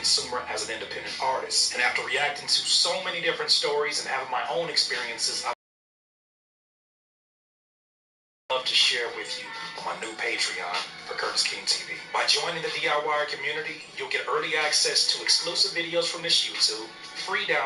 consumer as an independent artist. And after reacting to so many different stories and having my own experiences, I love to share with you on my new Patreon for Curtis King TV. By joining the DIY community, you'll get early access to exclusive videos from this YouTube, free download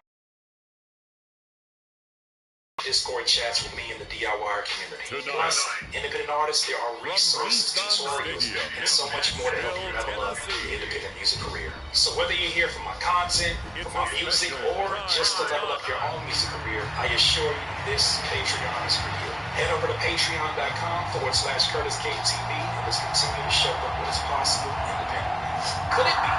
Discord chats with me in the DIY community. Plus, independent artists, there are resources, tutorials, and so much more to help you level up your independent music career. So whether you're here for my content, for my music, or just to level up your own music career, I assure you this Patreon is for you. Head over to patreon.com/Curtis King TV and let's continue to show up what is possible independently. Could it be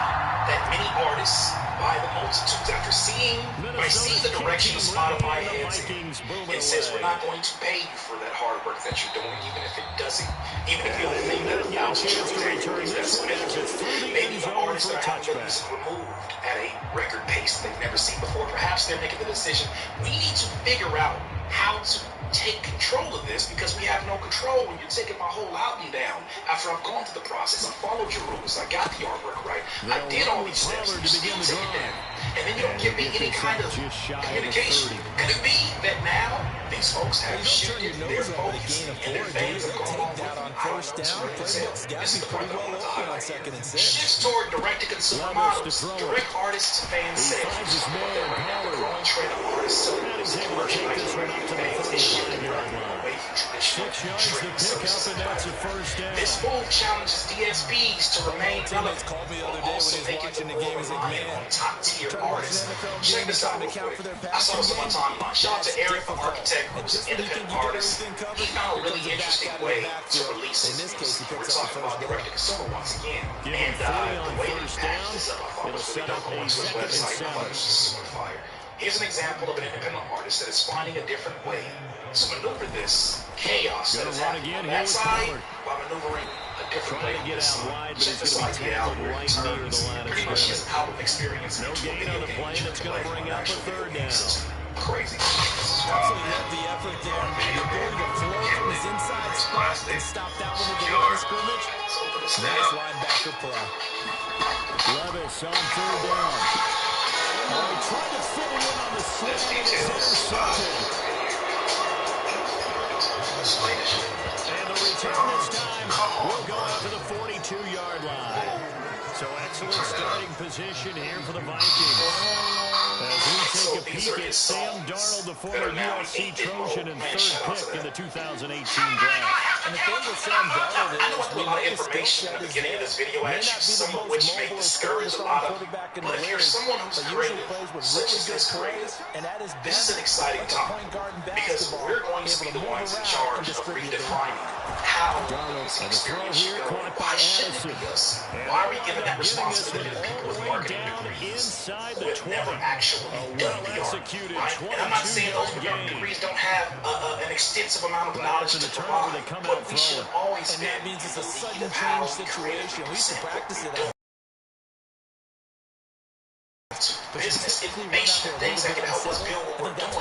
that many artists buy the multitudes after seeing the direction of Spotify heads in and says we're not going to pay you for that hard work that you're doing, even if it doesn't, even if you only think that 1,000 streams, that's significant. Maybe the artists that are having their music removed at a record pace they've never seen before, perhaps they're making the decision, we need to figure out how to take control of this because we have no control when you're taking my whole album down after I've gone through the process. I followed your rules. I got the artwork right. I did all these steps. You still take it down. And then you don't give me any kind of communication. Could it be that now these folks have shifted their focus and their fans have gone along with them? I don't know. This is the part that I want to highlight. Shifts toward direct-to-consumer models. Direct artists to fan sales. The growing trend of artists selling music and merchandise directly to fans is shifting away from traditional streaming services. This move challenges DSPs to remain relevant while also making them more reliant on top-tier artists. Check this out real quick. I saw this on my timeline. Shout out to Eric, the architect, who's an independent artist. He found a really interesting way to release his music. We're talking about direct-to-consumer once again. And the way that he packaged this up, I thought was really dope. I went to his website and I thought it was just super fire. Here's an example of an independent artist that is finding a different way to maneuver this chaos that is happening on that side while maneuvering a different way on this side. Check this idea out where he turns pretty much his album experience into a video game to play on an actual video game system. Crazy. Absolutely love the effort there. The ability to flow from his inside spot and stop that one at the line of scrimmage. Nice linebacker play. Levis on third down. Oh, tried to fit it in on the slant. And the return this time will go out to the 42-yard line. So excellent starting position here for the Vikings. As we take a peek at Sam Darnold, the former USC Trojan and third pick in the 2018 draft. And the thing with Sam Darnold is, I know I put a lot of information at the beginning of this video at you, some of which may discourage a lot of you. But if you're someone who's creative, such as this creative, this is an exciting time because we're going to be the ones in charge of redefining how this experience should go. Why shouldn't it be us? Why are we giving that responsibility to people with marketing degrees who have never actually done PR? Right? And I'm not saying those degrees don't have an extensive amount of knowledge to provide, but we should always be that means it's a sudden change situation. We should practice it out. Business information and things that can help us build what we're doing.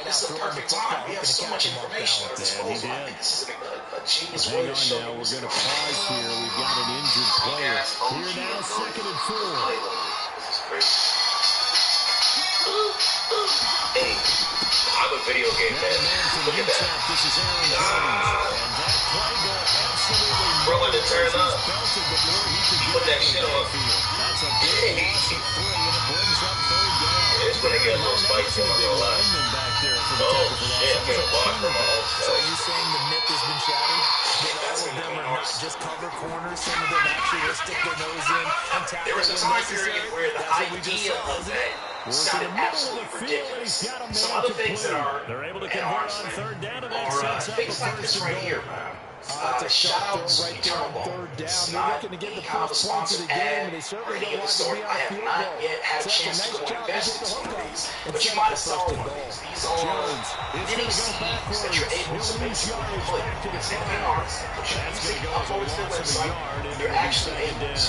This is a perfect time. We have so much information at our disposal. I think this is a genius way to show now we're going to pause here. We've got an injured player. Here now, second and 4. This is great. Hey, I'm a video game man. Look at that. This is Aaron Jones. And that play go absolutely rolling to turn up. Put that shit on. That's a big loss of 3, and it brings up third down. It's going to get a little spicy, I'm not going to lie. Oh, shit, I'm going to block from my own So stuff. are you saying the myth has been shattered? That all of them are not just cover corners, some of them actually will stick their nose in and tackle There was a when time necessary? period where the That's what we just idea saw, of isn't that it? sounded absolutely ridiculous. Some other things that are They're able to at convert arm's on length third down, and that are sets up things a like this first right and here, goal. man. It's a Shout out throw to right there on Eternal. third down. It's They're not looking to get the any kind of first points of sponsored the game, ad and they or certainly any don't of the want to sort. be I on have field not goal. yet had a So that's chance to nice go job to invest get in the some hook of up these, and but you set might up have the saw first one and of goal. these. These are mini CDs that you're able to basically put as independent artists and put your music upload to their website. You're actually able to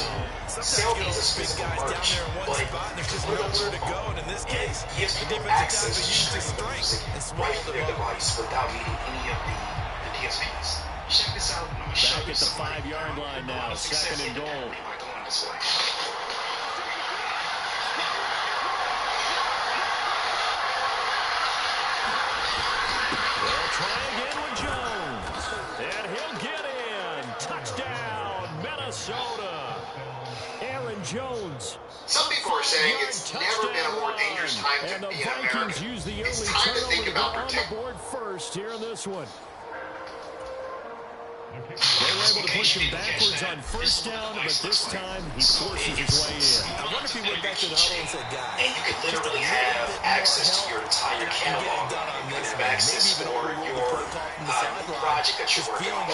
sell these as physical merch, but you can put it up to a phone, and it gives people access to stream music right from their device without needing any of the DSPs. Check this out. I'm going to show Back you at the something. 5-yard line now, second and goal. By going this way. Minnesota. Aaron Jones. Some people are saying it's never been a more dangerous time to be an American. It's time to think about protecting. On the board first here in this one. They were able to push him backwards on first down, but this time he forces his way in. I wonder if he went back to the huddle and said, guys, and you could literally have access to your entire catalog. You could have access for your project that you're working on.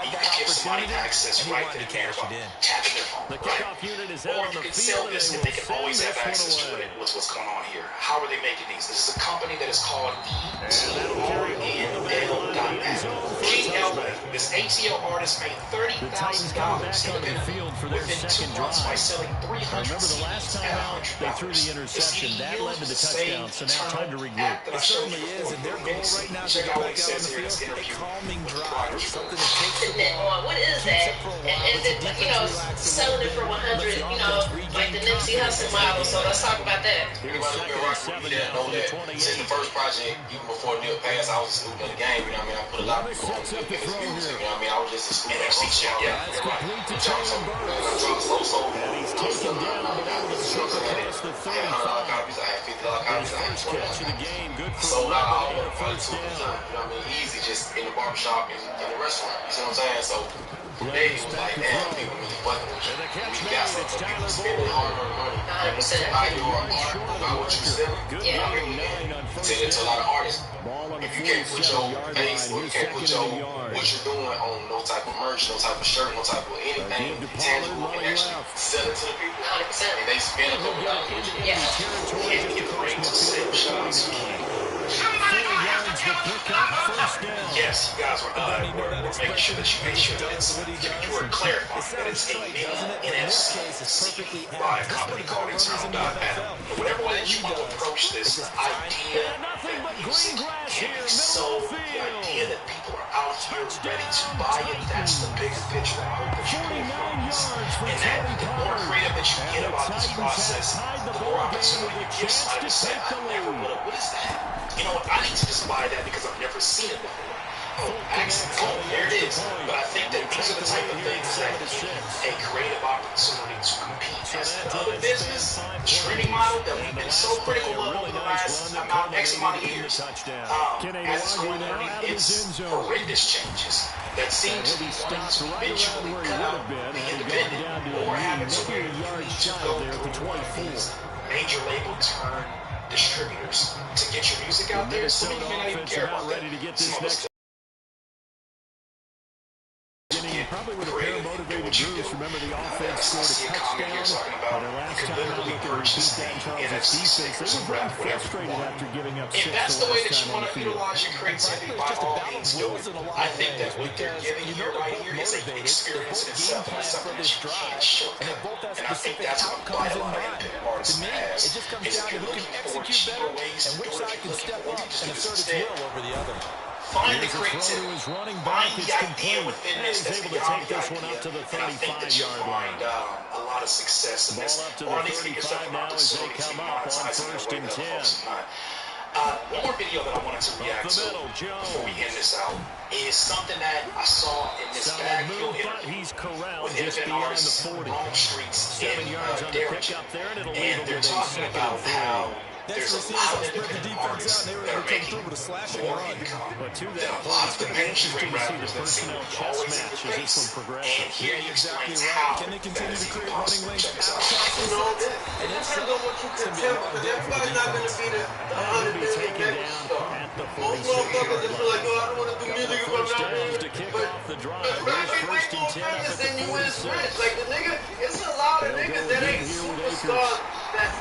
You could give somebody access right to the camera, tapping their phone. The kickoff unit is out Or on you the can sell field, this and they can always have access to it. What's going on here? How are they making these? This is a company that is called ETRNL.net. King Elway, this ATL artist made $30,000 within 2 months by selling 300 Remember the last time out, they threw the interception. That led to the touchdown, so now time to regroup. It certainly is, and their goal right now is to get back out on the field for a calming drive, something that takes the ball. What is that? Is it, selling it for 100, like the Nipsey Hussle model, so let's talk about that. Everybody who's been rocking with me that know that since the first project, even before Neil passed, I was a student of the game, I put a lot of people on in this music, I was just a student of the game. That's complete to Taylor Burks. And he's taken down, but able to sneak across the 35. His first catch of the game, good for 11 and a first down. Easy, just in the barbershop and in the restaurant. You see what I'm saying? So from there, he was like, damn, people really fucking with you. And the catch We made, got some it's people Tyler spending Boyd. hard-earned money. 100%. Buy your art, buy what you selling. Good Yeah. running 9 on first Send it to a lot of down. artists. Ball on the If you can't put your 47-yard face line, or you he's can't put second your in the yard. what you're doing on no type of merch, no type of shirt, no type of anything Again, DePaul tangible and running actually left. sell it to the people. 100%. And they spend a couple dollars. Yeah. Territory Hit just your across brains to midfield sell. at Shout out to 29. you. 4 yards to pick up, first down. Yes, you guys were making sure that you make sure that it's you were clarifying that it's a NFC by a company called Eternal.net. But whatever way that you want to approach this idea that music can be sold, the idea that people are out here ready to buy it, that's the bigger picture I hope that you pull from this. And that the more creative that you get about this process, the more opportunity you give somebody to say, I never would have, what is that? You know what, I need to just buy that because I've never seen it before. Oh, excellent. Oh, there it is. But I think that these are the type of things that give a creative opportunity to compete. As another business, streaming model that we've been so critical of over the last X amount of years, has gone through its horrendous changes that seem to be eventually cut out the independent or have it to where you need to go through these major label turn distributors to get your music out there. Some of you may not even care about that. Probably with a pair of motivated Bruce. Remember, the offense scored a touchdown. But their last time out, look at repeat that in Charles' defense. They were very frustrated after giving up 6 if that's the way that you want to field. utilize your creativity, by all means do it. I think that what they're giving here right here is an experience in itself. It's something that you can't shortcut. And I think that's what quite a lot of independent artists has. It just comes Is down if to you're who looking can for execute cheaper better ways and to which do side it, can step up and just assert its instead will over the other. find the Here's a throw to creativity. his running Find back. the It's idea complete. within And this he's that's able to beyond take the this one idea. up to the And I think that you'll 35-yard line. find a lot of success in this. Ball up to Or the at least give yourself 35 an now as they opportunity to come up on monetize it in first a way and that 10. folks are not. One more video that I wanted to react to before we end this out is something that I saw in this Solid backfield move, but interview he's corralled with just independent beyond the artists, 40. Wrong Streets 7 in yards on the Darrington. pickup there, and it'll leave And him they're with a talking second about and 3. how Next there's a receivers lot of spread the independent defense artists out, and they were that able are to come making through with a slashing more run. income But to than that a point, lot it's of the going to be mainstream interesting to see rappers the that seem personnel to be chess always in match your as this face. one progresses. And here he Exactly explains right. how Can they that continue is to even create running possible. lanes Check this out out. of passing sets? And It it's depends on what you contend with, because everybody's not going to be the And 100 he'll be million taken mega down star. at the Most 46-yard motherfuckers just feel like, line. oh, I don't want to do music if I'm First not downs rich. to kick But off the drive. rap Here's be way first and more 10 up famous at than the you is 46. rich. Like the nigga, it's a lot of They'll niggas go that again ain't here with superstars that's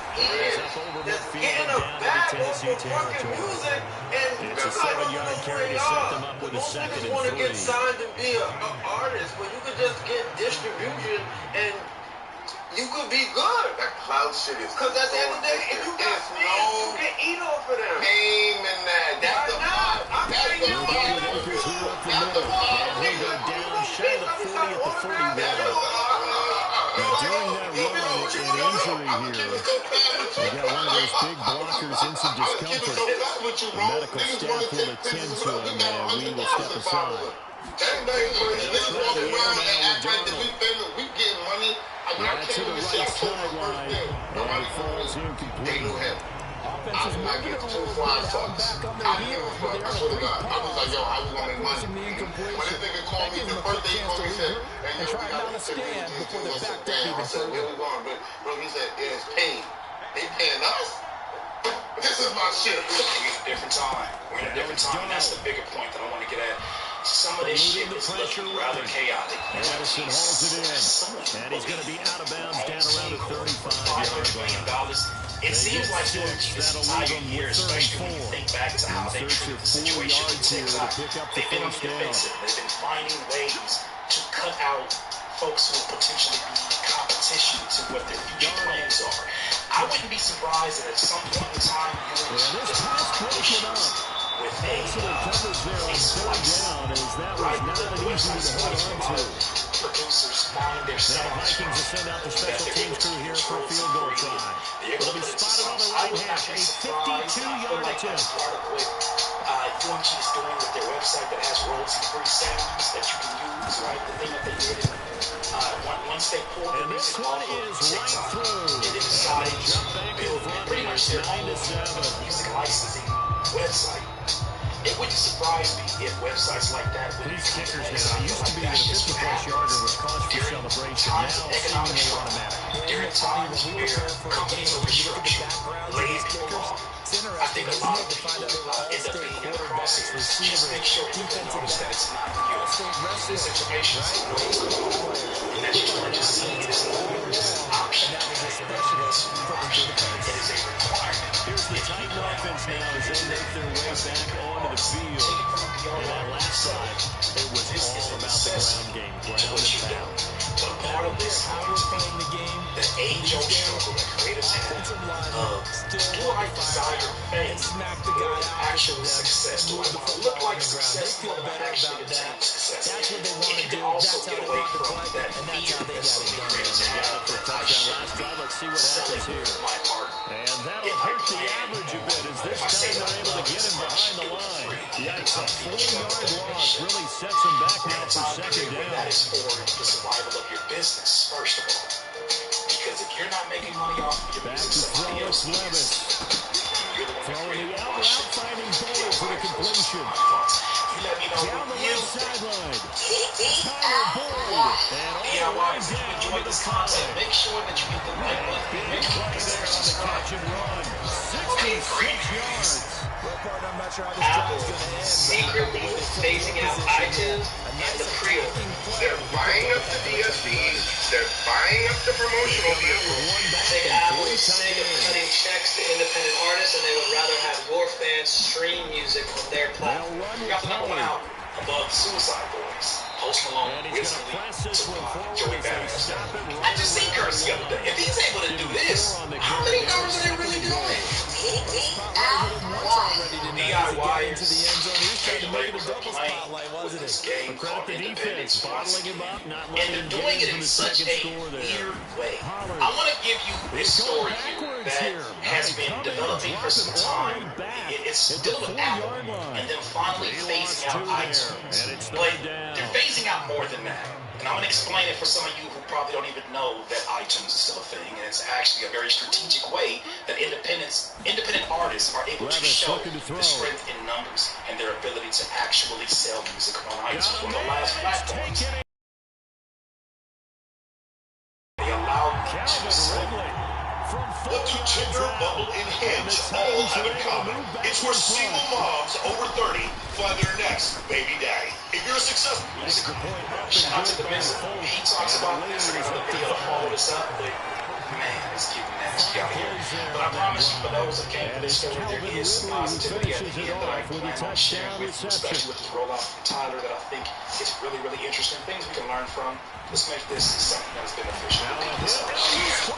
Up over that's midfield getting and a down bag into off Tennessee of fucking territory. music, and It's a everybody don't 7-yard know who carry they to set are. them up with a Most second niggas and want to get 3. signed to be an artist, but you could just get distribution and you could be good. That cloud shit is. Because at the end of the day, if you got fans, you can eat off of them. Game in that. That's the vibe. That's the vibe. Akers here up the middle. And he'll go down shy of the 40 at the 41. Now, during that run, an injury here. We got one of those big blockers in some discomfort. The medical staff will attend to him, and we will step aside. Everybody, niggas walking around and act like that we getting wide, and it falls incomplete. I get 2 flying fucks. I didn't give a fuck. I swear to God. I was like, yo, how we gonna make money? When this nigga called me, the first day he called me, he said, hey, yo, we got to stand before the back damn. I said, where we going? Bro, he said, yeah, it's paid. They paying us? This is my shit. We're in a different time. We're in a different time. That's the bigger point that I want to get at. Some of this shit is looking rather chaotic. Madison hauls it in, and he's going to be out of bounds down around the 35-yard line. It seems like UMG this entire year, especially when you think back to how they treated the situation with TikTok, they've been on the defensive. They've been finding ways to cut out folks who will potentially be competition to what their future plans are. I wouldn't be surprised that at some point in time, UMG just issues with a slice. Right? The website slice a lot of producers find their sounds. Vikings will send out the special teams crew here for a field goal try. It'll be spotted on the right hash, a 52-yard attempt. Part of what UMG is doing with their website that has royalty-free sounds that you can use, right? The thing that they did in once they pulled the music off of TikTok, and they decided to build pretty much their own music licensing website. It wouldn't surprise me if websites like that would be kickers now used to be that a 50-plus yarder was cause for celebration. Now economic automatic. During times where companies are restructured, laying people off, I think a lot of people end up being in the crosshairs. Just make sure you can notice that it's not you. This information is and that you're trying to see it is no longer just an option. It is a requirement. Here's the Titan offense now as they make their way back onto the field. And that last drive, it was all about the ground game, ground and pound. But part of this happens to be the age-old struggle that creators have of, do I desire fame or actual success? Do I want to look like success or do I actually attain success? And you can also get away from that fear that some of the creators have that I should sell it my art. And that'll hurt the average a bit as this time they're able to get him behind the line. Yikes, a 4-yard loss really sets him back now for second down. That is for the survival of your business, first of all. Because if you're not making money off of your business, somebody else is. Throwing the out route, finding Bowles for the completion. You let me know down the left sideline. Tyler Boyd. DIY, if you enjoy this content, make sure that you hit the like button. Make sure you consider subscribing. 66 yards. Apple secretly phasing out iTunes and the pre-order. They're buying up the DSPs. They're buying up the promotional vehicles. I think Apple is sick of cutting checks to independent artists, and they would rather have your fans stream music on their platform. We got the number one album above Suicide Boys. Post Malone, Wiz Khalifa, Joey Badass. I just seen Curse the other day. If he's able to do this, how many numbers are they really doing? DIYers, straight labels are playing with this game called Independence once again. And they're doing it in such a weird way. I want to give you this story here that has been developing for some time. It's still an Apple, and then finally phasing out iTunes. But they're phasing out more than that. And I'm going to explain it for some of you who probably don't even know that iTunes is still a thing. And it's actually a very strategic way that independent artists are able to show the strength in numbers and their ability to actually sell music on iTunes. One of the last platforms, they allow you to sell. What do Tinder, Bumble, and Hinge all have in common? It's where single moms over 30 find their next baby daddy. If you're a successful music, shout out to the Vincent. He talks about this. I got another video to follow this up, but man, it's getting nasty out here. But I promise you, for those that came to this story, there is some positivity at the end that I plan on sharing with you, especially with this rollout from Tyler that I think is really, really interesting. Things we can learn from. Let's make this something that's beneficial.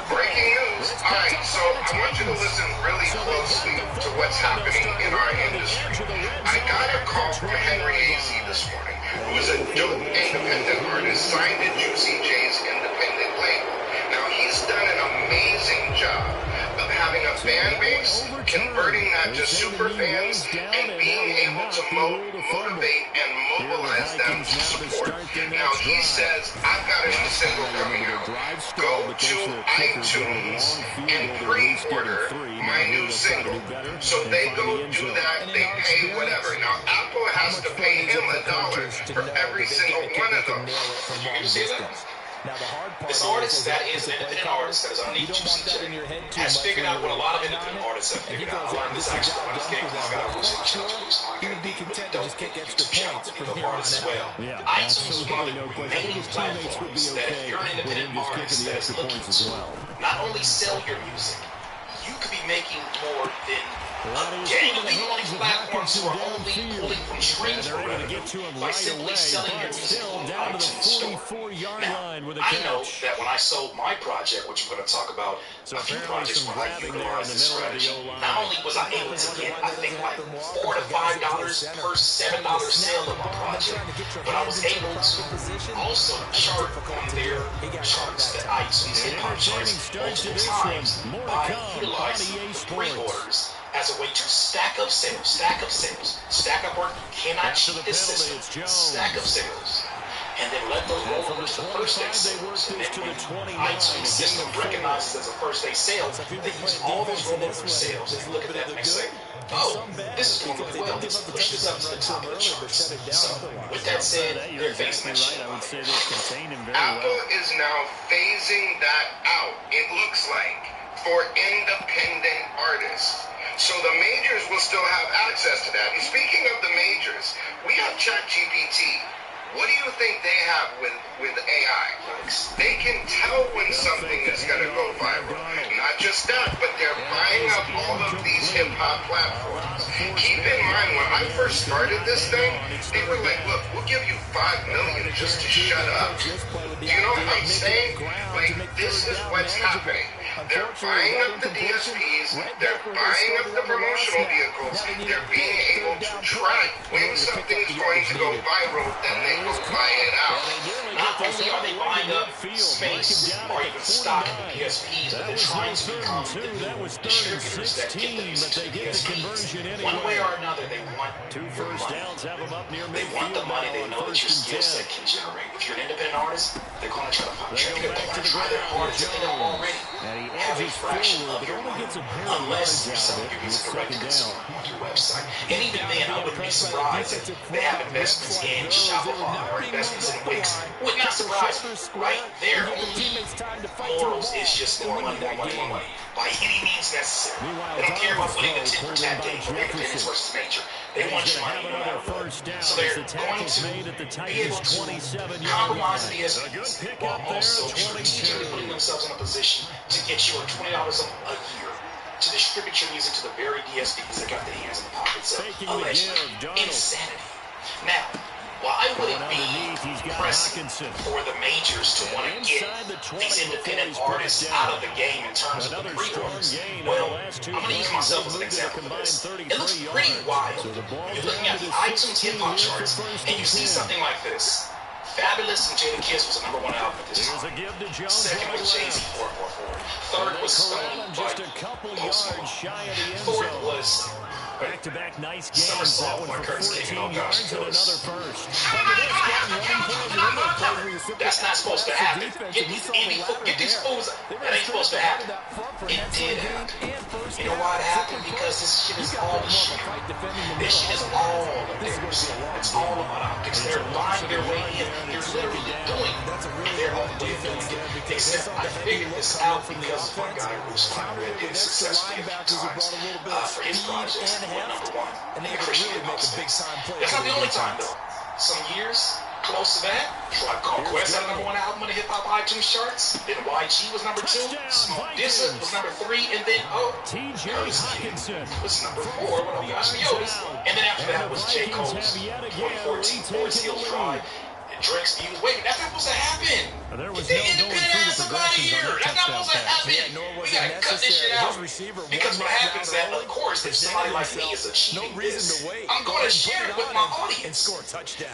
Breaking news. All right, so I want you to listen really closely to what's happening in our industry. I got a call from Henry A.Z. this morning, who is a dope independent artist signed to Juicy J's independent label. Now, he's done an amazing job of having a fan base, converting that to super fans, and being able to motivate and mobilize them to support. Now, he says, I've got a new single coming out. go to iTunes and pre-order my new single. So they go do that, they pay whatever. Now, Apple has to pay him $1 for every single one of those. Did you see that? This artist that is an independent artist that is underneath Juicy J has figured out what a lot of independent artists have figured out. I learned this actually when I was getting I got a Boost channel to Boost my game. Don't get YouTube channel to become artists as well. iTunes is one of the main platforms that if you're an independent artist that is looking to not only sell your music, you could be making more than a gang of people on these platforms who are only pulling from streams for revenue by simply selling your music on the iTunes store. Now, I know that when I sold my project, which I'm going to talk about a few projects where I utilized this strategy, not only was I able to get, I think, like $4 to $5 per $7 sale of my project, but I was able to also chart on their charts, that iTunes hip-hop charts, multiple times by utilizing pre-orders as a way to stack up sales, stack up work. You cannot cheat this system. Stack up sales. And then let those roll over to first day sales. And then when iTunes system recognizes as a first day sale, they use all those rollover sales. And you look at that and they say, oh, this is doing really well. Let's push this up to the top of the charts. So, with that said, they're phasing that shit out. Apple is now phasing that out, it looks like, for independent artists. So the majors will still have access to that. And speaking of the majors, we have ChatGPT. What do you think they have with AI? They can tell when something is going to go viral. Not just that, but they're buying up all of these hip-hop platforms. Keep in mind, when I first started this thing, they were like, look, we'll give you $5 million just to shut up. You know what I'm saying? Like, this is what's happening. They're buying up the DSPs, they're buying up the promotional vehicles, they're being able to track when something is going to go viral, then they will buy it out. Not only are they buying up space or even stock in the DSPs, but they're trying to become the new distributors that get the music to the DSPs. One way or another, they want your money. They want the money they know that your skill set can generate. If you're an independent artist, they're going to try to try their hardest if they don't already have a fraction of your money, unless you're selling your music direct to consumer on your website. And even then, I wouldn't be surprised if they have investments in Shopify or investments in Wix. Would not surprise me, right? Their only morals is just more money, more money, more money, by any means necessary. They don't care about putting the tit for tat game for independence versus major. They want your money no matter what. So they're going to be able to compromise the DSPs while also strategically putting themselves in a position to get you $20 a year to distribute your music to the very DSPs that got their hands in the pockets of allegedly insanity. Now, why would it be pressing for the majors to want to get these independent artists out of the game in terms of the pre-orders? Well, I'm going to use myself as an example for this. It looks pretty wild when you're looking at the iTunes hip-hop charts and you see something like this. Fabulous and Jada Kiss was the #1 album at this time. Second was Jay-Z 444. Third was Stone by Post Malone. Fourth was back-to-back nice games. Somersault by Curtis King. Oh gosh, another first. That's not supposed to happen. Get these fools. That ain't supposed to happen. It did happen. You know why it happened? Because this shit is all the shit. This shit is all of theirs. It's all about optics. They're buying their way in. They're literally doing their own way of doing it. Except I figured this out because my guy Bruce Conrad did it successfully a few times for his projects. #1. And Christian hip-hop space. That's not the only time though. Some years close to that, Tribe Called Quest had a #1 album on the hip-hop iTunes charts. Then YG was #2. Smoke Dizza was #3. And then, Curtis King was #4 with OVI's. And then after that was J. Cole's 2014 Forest Hills Drive. Drake's views. Wait, that's not supposed to happen. Get the independent ass up out of here. That's not supposed to happen. We gotta cut this shit out. Because what happens is that, of course, if somebody like me is achieving this, I'm going to share it with my audience.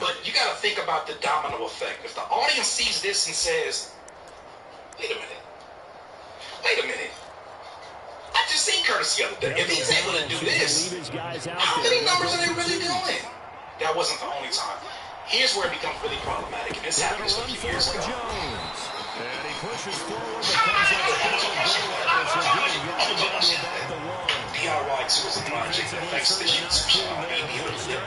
But you gotta think about the domino effect. If the audience sees this and says, wait a minute. I just seen Curtis the other day. If he's able to do this, how many numbers are they really doing? That wasn't the only time. Here's where it becomes really problematic, and this happened a few years ago. pushes forward, but comes up short of goal. So getting yardage down to about the 1. DIY too is a project that affects the YouTube channel.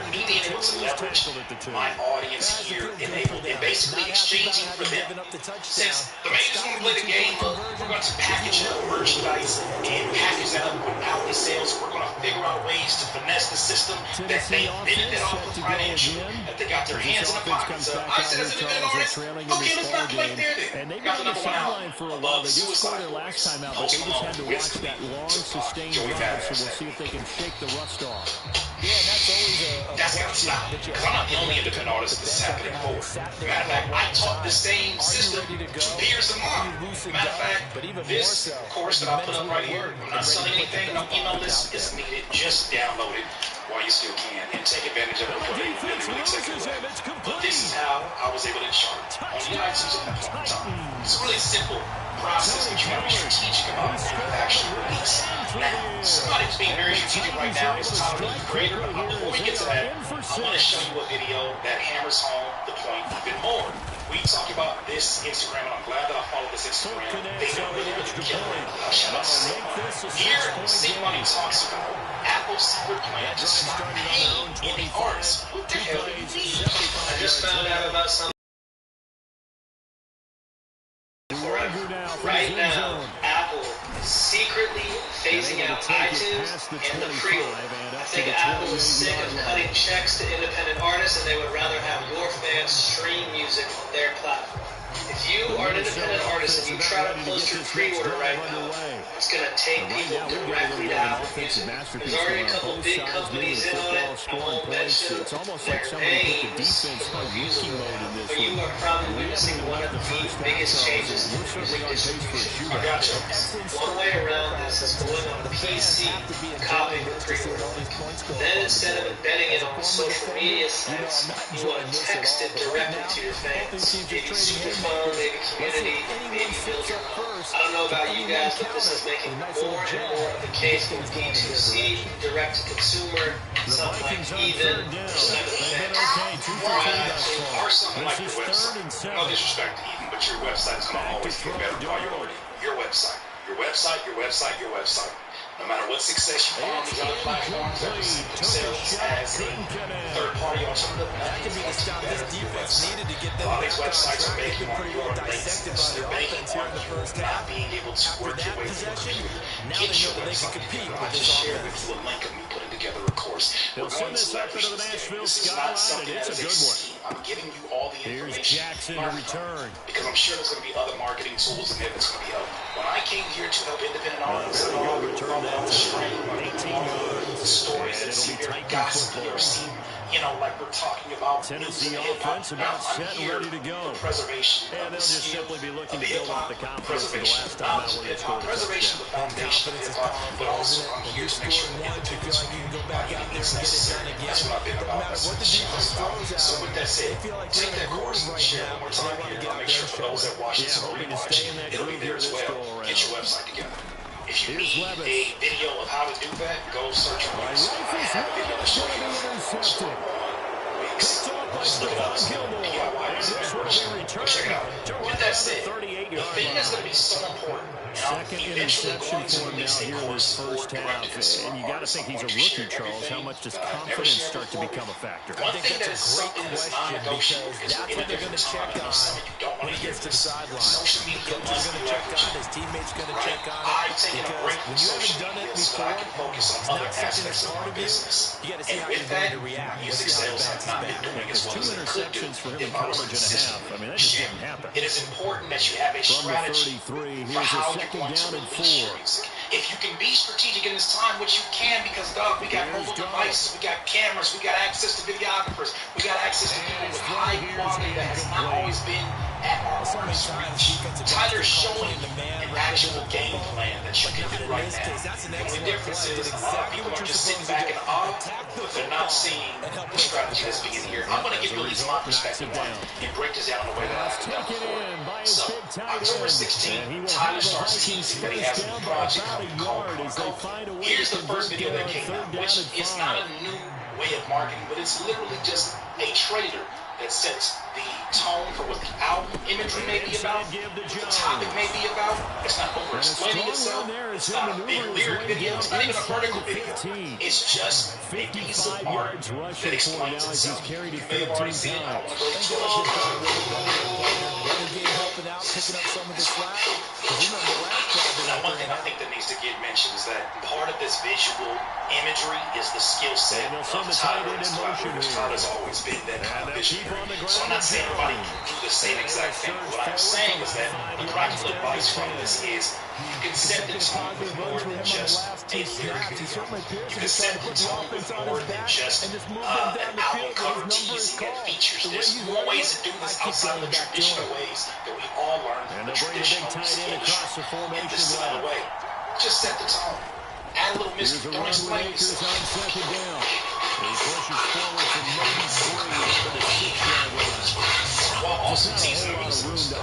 Me being able to leverage my audience here, and basically exchanging for them. Since the majors want to play the game of, we're going to package up merchandise and package that up with outlet sales. We're going to figure out ways to finesse the system that they benefit off of financially, that they got their hands in the pockets of. I said, as an independent artist, okay, let's not play there then. Got the number 1 album above Suicide Boys, Post Malone, Wiz Khalifa, Joey Badass. So we'll see if they can shake the rust off. Yeah, and that's always that's got to stop. Because I'm not the only independent artist this is happening for. Matter of fact, I taught the same system to peers of mine. Matter of fact, this course that I put up right here, I'm not selling anything, no email list is needed. Just download it while you still can and take advantage of it before they really take it away. But this is how I was able to chart on the United States at that point in time. It's a really simple process that you got to be strategic about when you actually release. Now, somebody's being very strategic right now is Tyler, the creator, but before we get to that, I want to show you a video that hammers home the point even more. We talked about this Instagram, and I'm glad that I followed this Instagram. They know really, really killing it. Shout out to Sing Money. Here, Sing Money talks about Apple's secret plan to stop paying any artists. What the hell do you mean? I just found out about something. Right now, Apple is secretly phasing out iTunes and the pre-order. I think Apple is sick of cutting checks to independent artists, and they would rather have your fans stream music on their platform. If you are an independent artist and you try to post your pre-order right now, it's going to take people directly to Apple Music. There's already a couple big companies in on it. I won't mention their names for music, but you are probably witnessing one of the biggest changes in music distribution. I got you. One way around this is going on the PC and copying the pre-order link. Then instead of embedding it on social media sites, you want to text it directly to your fans. Maybe Superphone, maybe Community, maybe Builder. I don't know about you guys, but this is making more and more of the case with D2C, direct to consumer, something like Even, or some of the fans. Or something like your website. No disrespect to Even, but your website is going to always get better priority. Your website. Your website, your website, your website. No matter what success you find on these other platforms that receive themselves as a third-party alternative, nothing is going to be better than your website. A lot of these websites are banking on your latency. They're banking on you not being able to work your way through a computer. Get your website together. I just shared with you a link of me putting together a course. We're going to leverage this game. This is not something that is a scheme. I'm giving you all the information. Jackson to return. Because I'm sure there's going to be other marketing tools in there that's going to be helpful. When I came here to help independent artists and all the stream, the stories that seem very gossipy or seem, like we're talking about Tennessee offense about set and ready to go. Preservation. And they'll just simply be looking to build up the confidence for the last time out when they scored a preservation of the foundation of hip-hop, but also I'm here to make sure that independence by any means necessary. That's what I've been about. That's what the show is about. So with that said, take that course and share it one more time here. I'll make sure for those that watch this or rewatch, it'll be there as well. Get your website together. If you need a video of how to do that, go search for it. I have a video to show you how to do it. Just look it up. DIY. Go check it out. With that said, the thing that's going to be so important, second interception for him now here in this first half. And you got to think he's a rookie, Charles. How much does confidence start to become a factor? One thing that is something that's non-negotiable is that's what they're going to check on when he gets to the sideline. Social media must be leveraged. His teammates going to check on it. I've taken a break from social media so I can focus on other aspects of my business. And with that, music sales have not been doing as well as they could do if I was consistent. It is important that you have a strategy for how you're going to release your music. If you can be strategic in this time, which you can, because dog, we got mobile devices, we got cameras, we got access to videographers, we got access to people with high quality that has not always been at our artist's reach. Tyler's showing an actual game plan that you can do right now. The only difference is a lot of people are just sitting back in awe, but they're not seeing the strategy that's being here. I'm going to give you at least my perspective on it and break this down in a way that I've done before. So, October 16th, Tyler starts teasing that he has a new project called Coco. Here's the first video that came out, which is not a new way of marketing, but it's literally just a trailer that sets the tone for what the album imagery may be about, what the topic may be about. It's not over-explaining itself. It's not a big lyric video. It's not even a vertical video. It's just a piece of art that explains itself. You may have already seen it. I don't want to go into Now, one thing I think that needs to get mentioned is that part of this visual imagery is the skill set of Tyler and his collaborators. Tyler's always been that kind of visionary. So I'm not saying everybody can do the same exact thing. What I'm saying is that the practical advice from this is you can set the tone with more than just a lyric video. You can set the tone with more than just an album cover teasing and features. There's more ways to do this outside of the traditional ways that we all learned from the traditional music industry. And this is another way. Just set the tone. Add a little mystery. Don't explain yourself. While also teasing the music.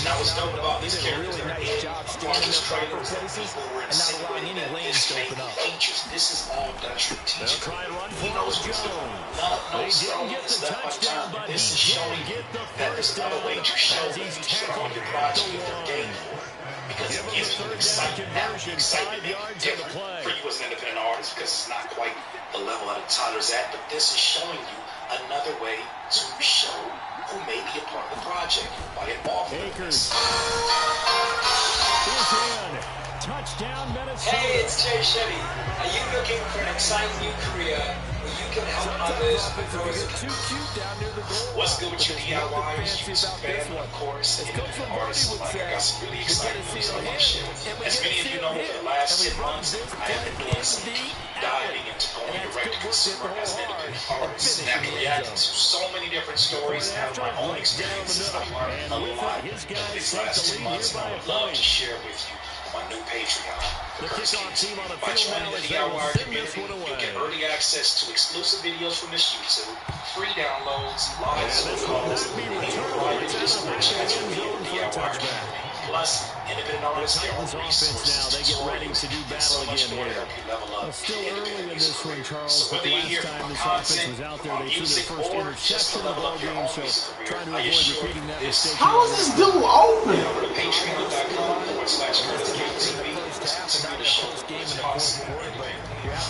Now what's dope about these characters that are in part of this trailer is that people were insinuating that this may be features. This is all done strategically. He knows what he's doing. No throwing this left undone. This is showing you that there's another way to show the feature on your project if they're game for it. Because it gives you excitement. Now, excitement may be different for you as an independent artist because it's not quite the level that Tyler's at, but this is showing you another way to show who may be a part of the project by involving this. Touchdown, Minnesota. Hey, it's Jay Shetty. Are you looking for an exciting new career where you can help others grow as a What's good with you DIYers, YouTube fan, of course, independent artists alike. I got some really exciting news I want to share with you. As many of you know, for the last 10 months, I have been doing some deep diving into going direct to consumer as an independent artist. And after reacting to so many different stories and have my own experiences, I've learned a lot in these last 10 months, and I would love to share with you my new Patreon. By joining the DIY community, you get early access to exclusive videos from this YouTube, free downloads, live Zoom calls, and even private Discord chats with me in the DIY community. Plus, independent artists get resources, tutorials, and so much more to help you level up in independent music career. So whether you're here for my content, my music, or just to level up your own music career, I assure you this. How is this dude open? Head over to patreon.com/CurtisKTV. Let's continue the show as possible.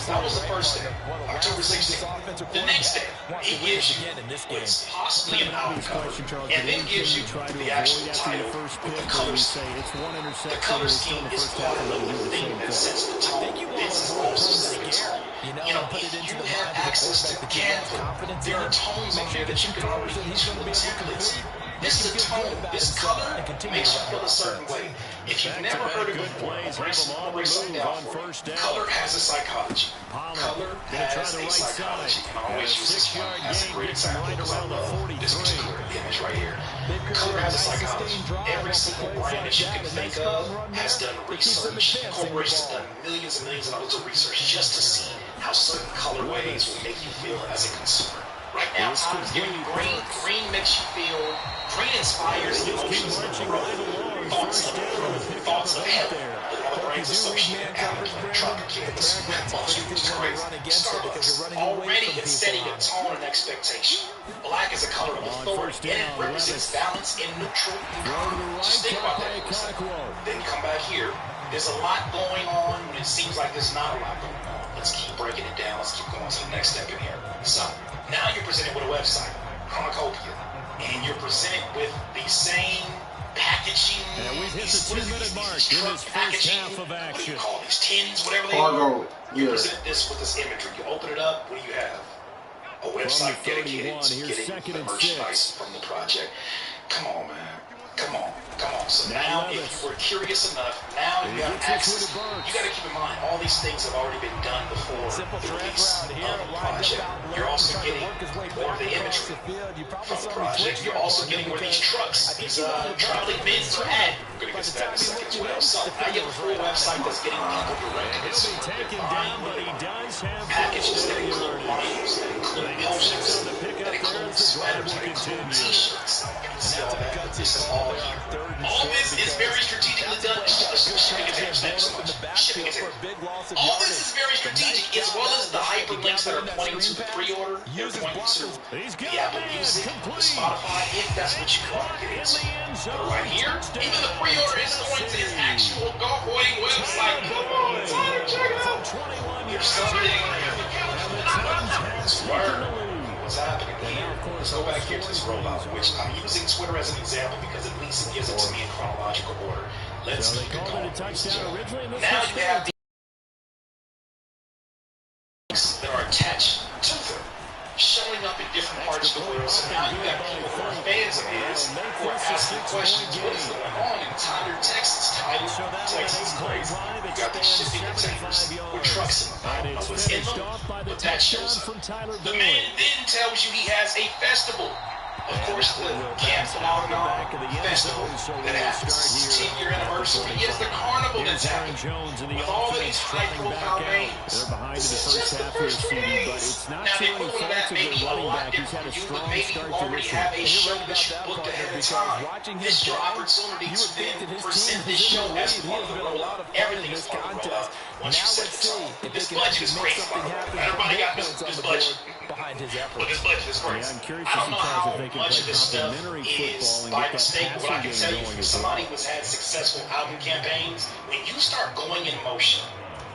That was the first day, October 16th. The next day, he gives you what's possibly an album cover, and then gives you the actual title with the color scheme. The color scheme is part of the thing that sets the tone. This is also setting the tone. You know, if you have access to Canva, there are tones on there that you can already use from the templates. This is a tone. This color makes you feel a certain way. If you've never heard it before, I'll break something down for you. Color has a psychology. Color has a psychology. And I always use this one as a great example because I love this particular image right here. Color has a psychology. Every single brand that you can think of has done research. Corporations have done millions and millions of dollars of research just to see how certain colorways will make you feel as a consumer. Right now, Tom's giving you green. Green makes you feel, green inspires emotions of growth, thoughts of heaven. Look at all the brands associated. Apple, Trucker Kids, Wall Street, which is crazy. Starbucks. Already it's setting a tone and expectation. Black is a color of authority, and it represents balance and neutral. Just think about that for a second. Then come back here. There's a lot going on when it seems like there's not a lot going on. Let's keep breaking it down. Let's keep going to the next step in here. So, now you're presented with a website, Chronocopia, and you're presented with the same packaging. And we've hit the 2-minute mark in this first half of action. What do you call these? Tins, whatever they are. You present this with this imagery. You open it up. What do you have? A website dedicated to getting the merchandise from the project. Come on, man. Come on. So now, if you were curious enough, now you have access. You got to keep in mind, all these things have already been done before the release of the project. You're also getting more of the imagery from the project. You're also getting where these trucks, these trolley bins are at. We're going to get to that in a second as well. So now you have a full website that's getting people direct to consumer. Packages that include liners, that include potions, that include sweaters, that include t-shirts. See all that? This is all here. All this is very strategically done shipping containers. Thank you so much. Shipping containers. All this is very strategic, as well as the hyperlinks that are pointing to the pre-order. They're pointing to the Apple Music, the Spotify, if that's what you want to get into. But right here, even the pre-order is going to his actual golf weighing website. Come on, Tyler, check it out. There's something. Swear. What's happening here? Let's go back here to this rollout, which I'm using Twitter as an example because at least it gives it to me in chronological order. Let's keep it going. Now you have these that are attached to them, showing up in different parts of the world. So now you got people who are fans of his who are asking questions. What is going on in Tyler, Texas? Tyler, Texas is crazy. You got these shipping containers with trucks in them. I don't know what's in them, but that shows up. The man then tells you he has a festival. Of course, the Camp Phenomenon Festival that happens. It's 10-year anniversary. Yes, the carnival that's happening with all of these high-profile names. This is just the first 3 days. Now, they're moving that maybe a lot different for you, but maybe you already have a show that you booked ahead of time. This is your opportunity to then present this show as part of the rollout. Everything is part of the rollout once you set the tone. This budget is crazy, by the way. Everybody got this budget. But this budget is crazy. I don't know how much of this stuff is by mistake, but what I can tell you from somebody who's had successful album campaigns, when you start going in motion,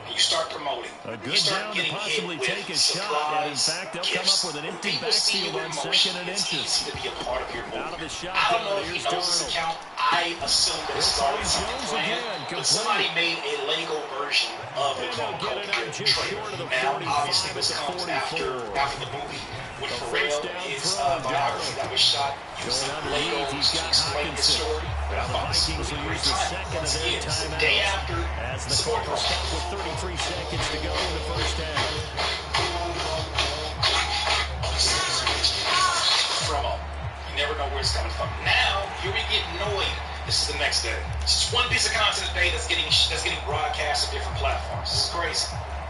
you start promoting, you start getting hit with supplies, gifts, when people see you in motion, it's easy to be a part of your movement. I don't know if he knows this account. I assume that this is already something planned, but somebody made a Lego version of the quote-unquote trailer. Now, obviously, this comes after the movie when Pharrell, his biography that was shot using Legos to explain his story. But I thought this was a great time. Once again, it's the day after the Super Bowl. With 33 seconds to go in the first half. Promo. You never know where it's coming from. Now, here we get Noid. This is the next day. It's just one piece of content a day that's getting broadcast on different platforms. This is crazy.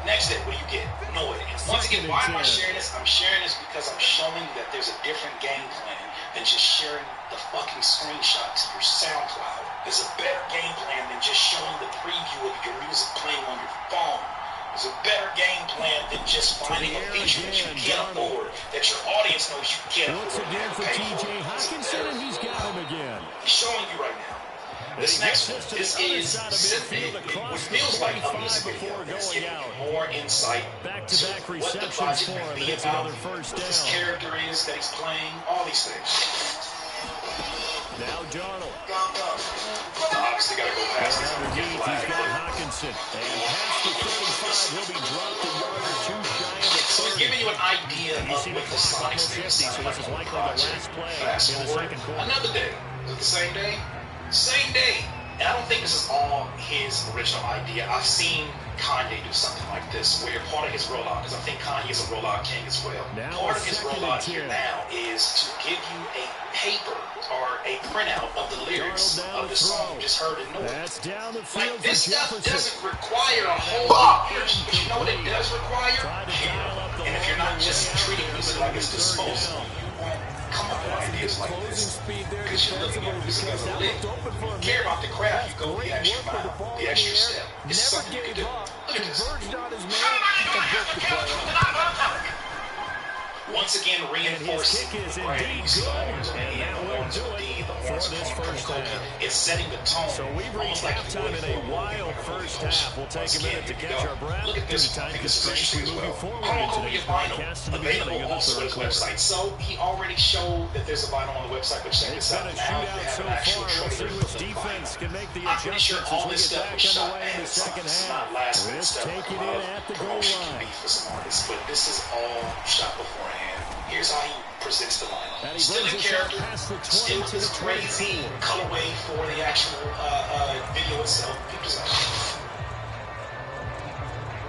Next day, what do you get? Noid. And once again, why am I sharing this? I'm sharing this because I'm showing you that there's a different game plan than just sharing the fucking screenshot to your SoundCloud. There's a better game plan than just showing the preview of your music playing on your phone. There's a better game plan than just finding a feature that you can't afford, that your audience knows you can't afford. Once again for TJ Hawkinson, and he's got him again. He's showing you right now. This next one, this is simply what feels like a music video that's giving you more insight to what the project may be about, what his character is that he's playing, all these things. Now Darnold. Obviously got to go past this. He's got Hawkinson. And past the 35, he'll be dropped a yard or two shy of the 30. So he's giving you an idea of what the Sonics thing sounds like on the project. Fast forward, another day. Is it the same day? Same day. And I don't think this is all his original idea. I've seen Kanye do something like this, where part of his rollout, because I think Kanye is a rollout king as well. Part of his rollout here now is to give you a paper or a printout of the lyrics of the song you just heard in Noise. Like, this stuff doesn't require a whole lot of energy, but you know what it does require? Care. And if you're not just treating music like it's disposable, you won't come up with ideas like this. Because you're looking at music as a lit. You care about the craft, you go the extra mile, the extra step. It's something you can do. Look at this. Once again, reinforcing the brand use of the horns on the end, the horns of the D, the horns of Coca-Cola. It's setting the tone. So we've reached halftime in a wild first half. We'll take a minute to catch our breath. Look at this. I think this is interesting as well. Chronologia vinyl available also on his website. So he already showed that there's a vinyl on the website, but check this out. Now you have an actual trailer for the vinyl. I'm pretty sure all this stuff was shot ahead of time. This is not last minute stuff like promotion can be for some artists, but this is all shot beforehand. Here's how he presents the lineup. Still in character, still with this crazy colorway for the actual video itself. Keep this up.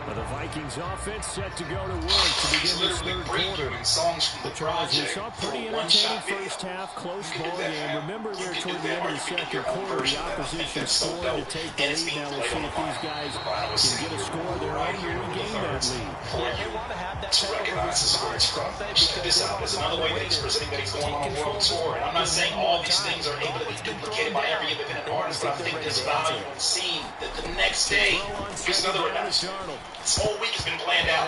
The Vikings offense set to go to work to begin this third quarter. The Chargers, we saw pretty entertaining first half, close ball game. Remember there toward the end of the second quarter, the opposition scored to take the lead. Now we'll see if these guys can get a score of their own to regain that lead. They want to have that to recognize the scoring scrum. Check this out. There's another way that he's presenting that he's going on a world tour. And I'm not saying all these things are able to be duplicated by every independent artist, but I think there's value in seeing that the next day, here's another announcement. This whole week has been planned out.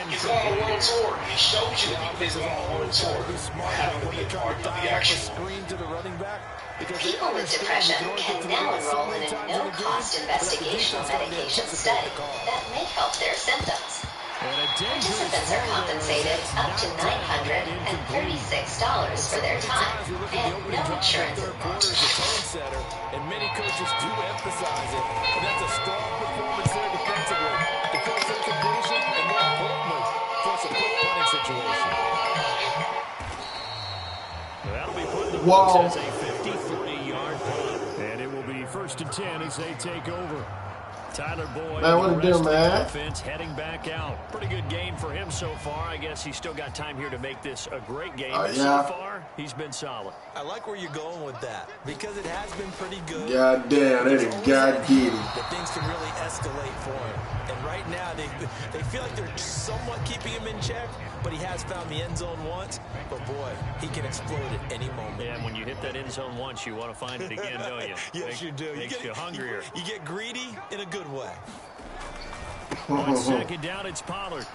He's going on a world tour. He shows you that he's going on a world tour. Having to be a part of the action. People with depression can now enroll in a no-cost investigational medication study that may help their symptoms. Participants are compensated up to $936 for their time and no insurance involved. And many coaches do emphasize it, and that's a strong performance there defensively. To force a completion, and more importantly, force a quick punting situation. That'll be put in the books as a 53-yard punt. And it will be 1st and 10 as they take over. Tyler Boyd, man, what to do, man? Offense heading back out. Pretty good game for him so far. I guess he's still got time here to make this a great game. Yeah. So far, he's been solid. I like where you're going with that because it has been pretty good. God damn, that is God giddy. That things can really escalate for him. And right now, they feel like they're somewhat keeping him in check, but he has found the end zone once. But boy, he can explode at any moment. Yeah, and when you hit that end zone once, you want to find it again, don't you? Yes, you do. Makes you hungrier. You get greedy in a good way. On 2nd down, it's Pollard.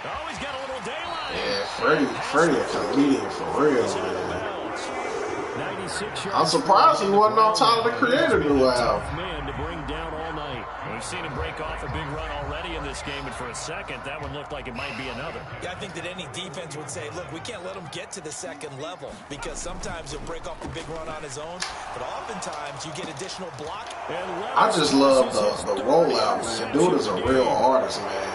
Oh, he's got a little daylight. Yeah, Freddie a comedian for real, man. I'm surprised he wasn't on Tyler, the Creator, new album. Man to bring down all night. We've seen him break off a big run already in this game, and for a second, that one looked like it might be another. Yeah, I think that any defense would say, look, we can't let him get to the second level because sometimes he'll break off the big run on his own, but oftentimes you get additional block. I just love the rollout, man. Dude is a real artist, man.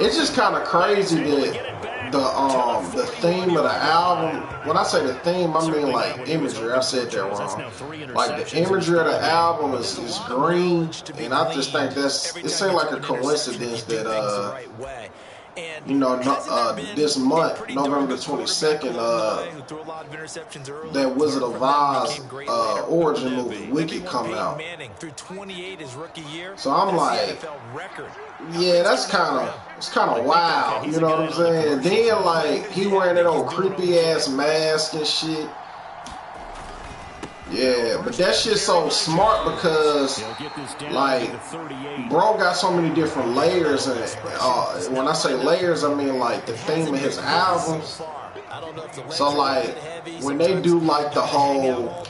It's just kind of crazy that the theme of the album, when I say the theme, I mean like imagery. I said that wrong. Like the imagery of the album is green, and I just think it seemed like a coincidence that this month, November the 22nd, that Wizard of Oz origin movie Wicked come out. So I'm like, yeah, that's kind of wild, you know what I'm saying? And then like he wearing that old creepy ass mask and shit. Yeah, but that shit's so smart because, like, bro got so many different layers, and when I say layers, I mean like the theme of his albums. So like when they do like the whole,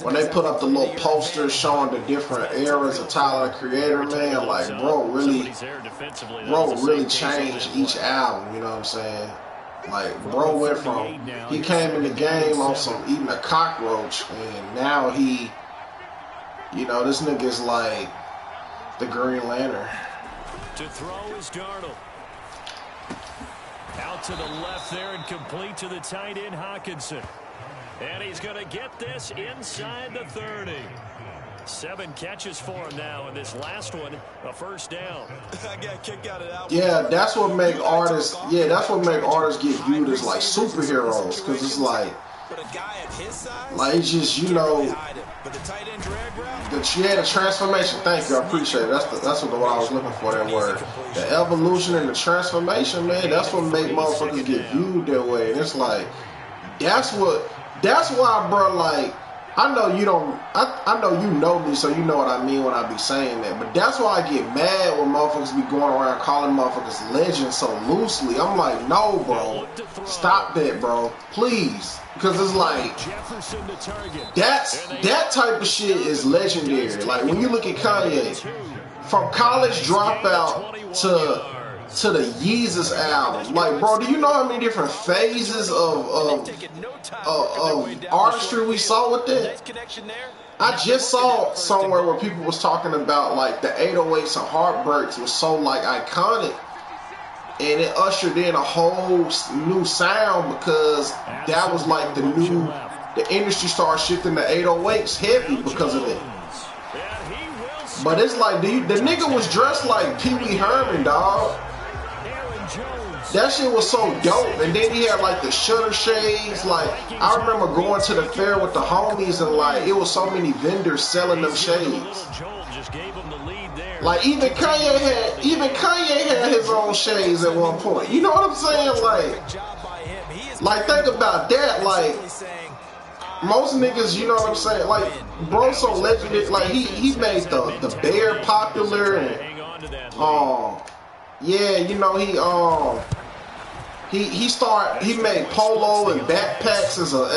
when they put up the little posters showing the different eras of Tyler, the Creator, man, like bro really changed each album. You know what I'm saying? Like, bro went from, he came in the game on some eating a cockroach, and now he, this nigga's like the Green Lantern. To throw is Darnold. Out to the left there and complete to the tight end, Hawkinson. And he's going to get this inside the 30. 7 catches for him now, and this last one, a first down. I got kicked out of that. Yeah, that's what make artists. Yeah, that's what make artists get viewed as like superheroes, because it's like it's just the transformation. Thank you, I appreciate it. That's what I was looking for. That word, the evolution and the transformation, man. That's what make motherfuckers get viewed that way, and it's like that's why, bro. Like, I know you don't. I know you know me, so you know what I mean when I be saying that. But that's why I get mad when motherfuckers be going around calling motherfuckers legends so loosely. I'm like, no, bro, stop that, bro, please, because it's like that type of shit is legendary. Like when you look at Kanye, from College Dropout to the Yeezus album, like, bro, do you know how many different phases of artistry we saw with that? I just saw somewhere where people was talking about like the 808s and Heartbreaks was so like iconic, and it ushered in a whole new sound because that was like the industry started shifting to 808s heavy because of it. But it's like, the nigga was dressed like Pee Wee Herman, dog. That shit was so dope. And then he had like the shutter shades. Like, I remember going to the fair with the homies and like, it was so many vendors selling them shades. Like, even Kanye had his own shades at one point. You know what I'm saying? Like think about that. Like, most niggas, you know what I'm saying? Like, bro, so legendary. Like, he made the bear popular, and yeah, you know, he made polo and backpacks as a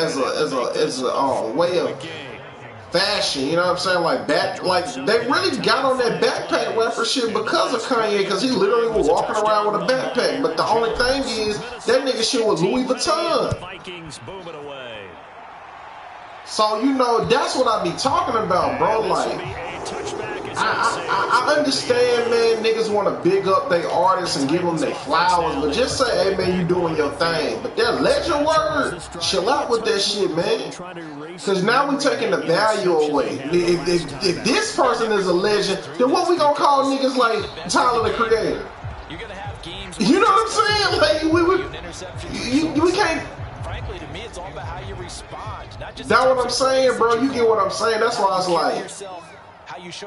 way of fashion. You know what I'm saying? Like they really got on that backpack rapper shit because of Kanye, because he literally was walking around with a backpack. But the only thing is, that nigga shit was Louis Vuitton. So, you know, that's what I be talking about, bro. Like, I understand, man, niggas want to big up their artists and give them their flowers, but just say, hey, man, you doing your thing. But that legend word, chill out with that shit, man. Because now we taking the value away. If this person is a legend, then what we gonna call niggas like Tyler, the Creator? You know what I'm saying? Like, we can't. Frankly, to me, it's all about how you respond. That's what I'm saying, bro. You get what I'm saying? That's why I was like,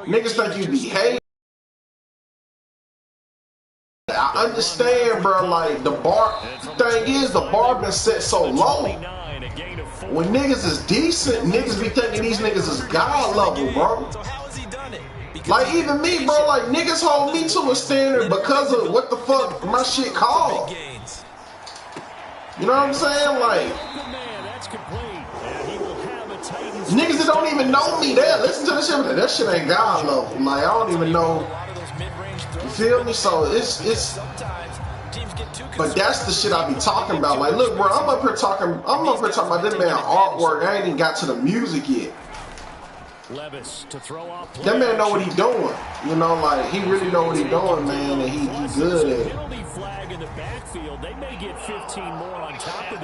niggas think you behave. I understand, bro. Like, the thing is, the bar been set so low. When niggas is decent, niggas be thinking these niggas is God level, bro. Like, even me, bro, like, niggas hold me to a standard because of what the fuck my shit called. You know what I'm saying? Like, niggas that don't even know me, they listen to this shit, that shit ain't God level. Like, I don't even know. You feel me? So it's but that's the shit I be talking about. Like, look, bro, I'm up here talking about this man artwork. I ain't even got to the music yet. That man know what he doing. You know, like, he really know what he doing, man, and he good at it.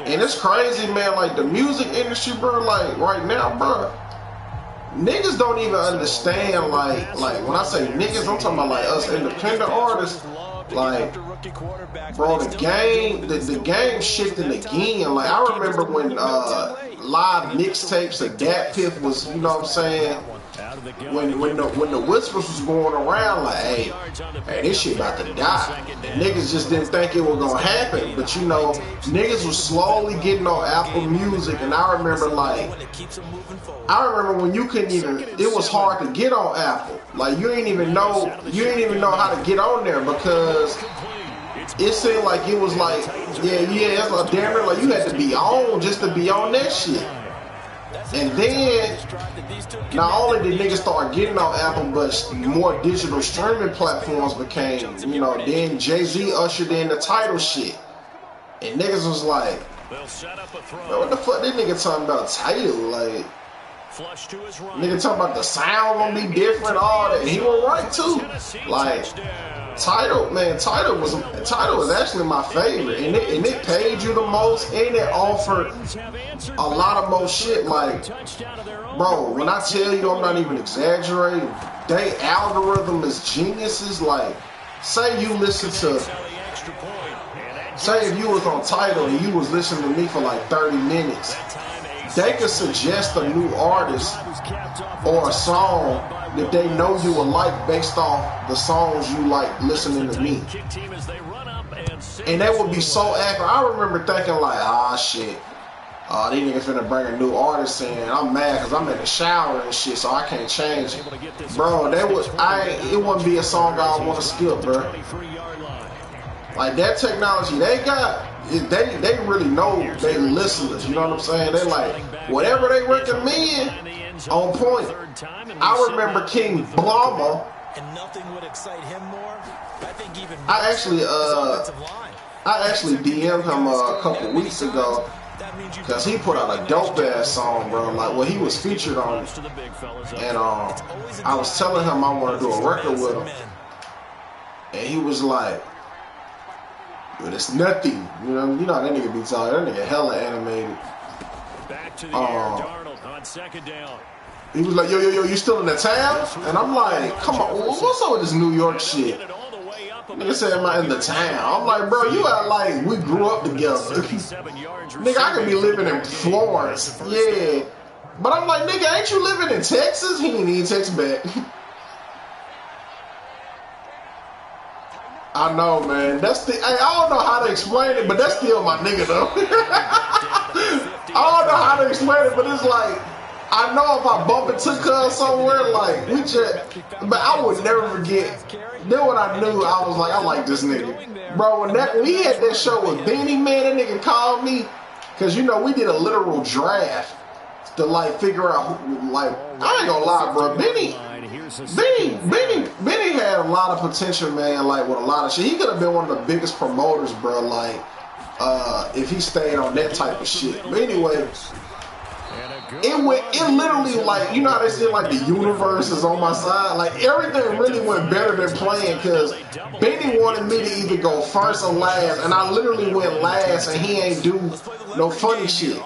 And it's crazy, man, like, the music industry, bro, like, right now, bro, niggas don't even understand, like when I say niggas, I'm talking about, like, us independent artists. Like, bro, the game shifting again. Like, I remember when live mixtapes of Dat Piff was, you know what I'm saying, when the whispers was going around, like, hey, this shit about to die. And niggas just didn't think it was gonna happen. But, you know, niggas was slowly getting on Apple Music, and I remember when you couldn't even, it was hard to get on Apple. Like, you ain't even know how to get on there, because it seemed like it was like, it's like damn near like you had to be on just to be on that shit. And then, not only did niggas start getting on Apple, but more digital streaming platforms became, you know, then Jay-Z ushered in the title shit. And niggas was like, man, what the fuck this nigga talking about title? Like, nigga talking about the sound gonna be different, all that. And he was right too. Like, Title was actually my favorite, and it paid you the most, and it offered a lot of more shit. Like, bro, when I tell you, I'm not even exaggerating, they algorithm is geniuses. Like, say if you was on Tidal and you was listening to me for like 30 minutes, they could suggest a new artist or a song that they know you will like based off the songs you like listening to me. And that would be so accurate. I remember thinking like, shit, these niggas finna bring a new artist in. I'm mad because I'm in the shower and shit, so I can't change it. Bro, it wouldn't be a song I want to skip, bro. Like, that technology they got, they really know they listeners, you know what I'm saying? They like, whatever they recommend, on point. I remember King Blama. And nothing would excite him more. I think even I actually DM'd him a couple weeks ago because he put out a dope ass song, bro. Like, what he was featured on, and I was telling him I want to do a record with him, and he was like, but it's nothing. You know how that nigga be talking. That nigga hella animated. Back to the air, Darnold on second down. He was like, yo, you still in the town? And I'm like, come on, what's up with this New York shit? Nigga said, am I in the town? I'm like, bro, you act like we grew up together. Nigga, I could be living in Florence. Yeah. But I'm like, nigga, ain't you living in Texas? He didn't even text back. I know, man. That's the. Hey, I don't know how to explain it, but that's still my nigga, though. I don't know how to explain it, but it's like, I know if I bump into cuz somewhere, like, we just, but I would never forget. Then when I knew, I was like, I like this nigga. Bro, when we had that show with Benny, man, that nigga called me, because, you know, we did a literal draft to, like, figure out, who, like, I ain't gonna lie, bro. Benny had a lot of potential, man, like, with a lot of shit. He could have been one of the biggest promoters, bro, like, if he stayed on that type of shit. But anyway, it literally, like, you know how they say, like, the universe is on my side? Like, everything really went better than playing, because Benny wanted me to either go first or last, and I literally went last, and he ain't do no funny shit.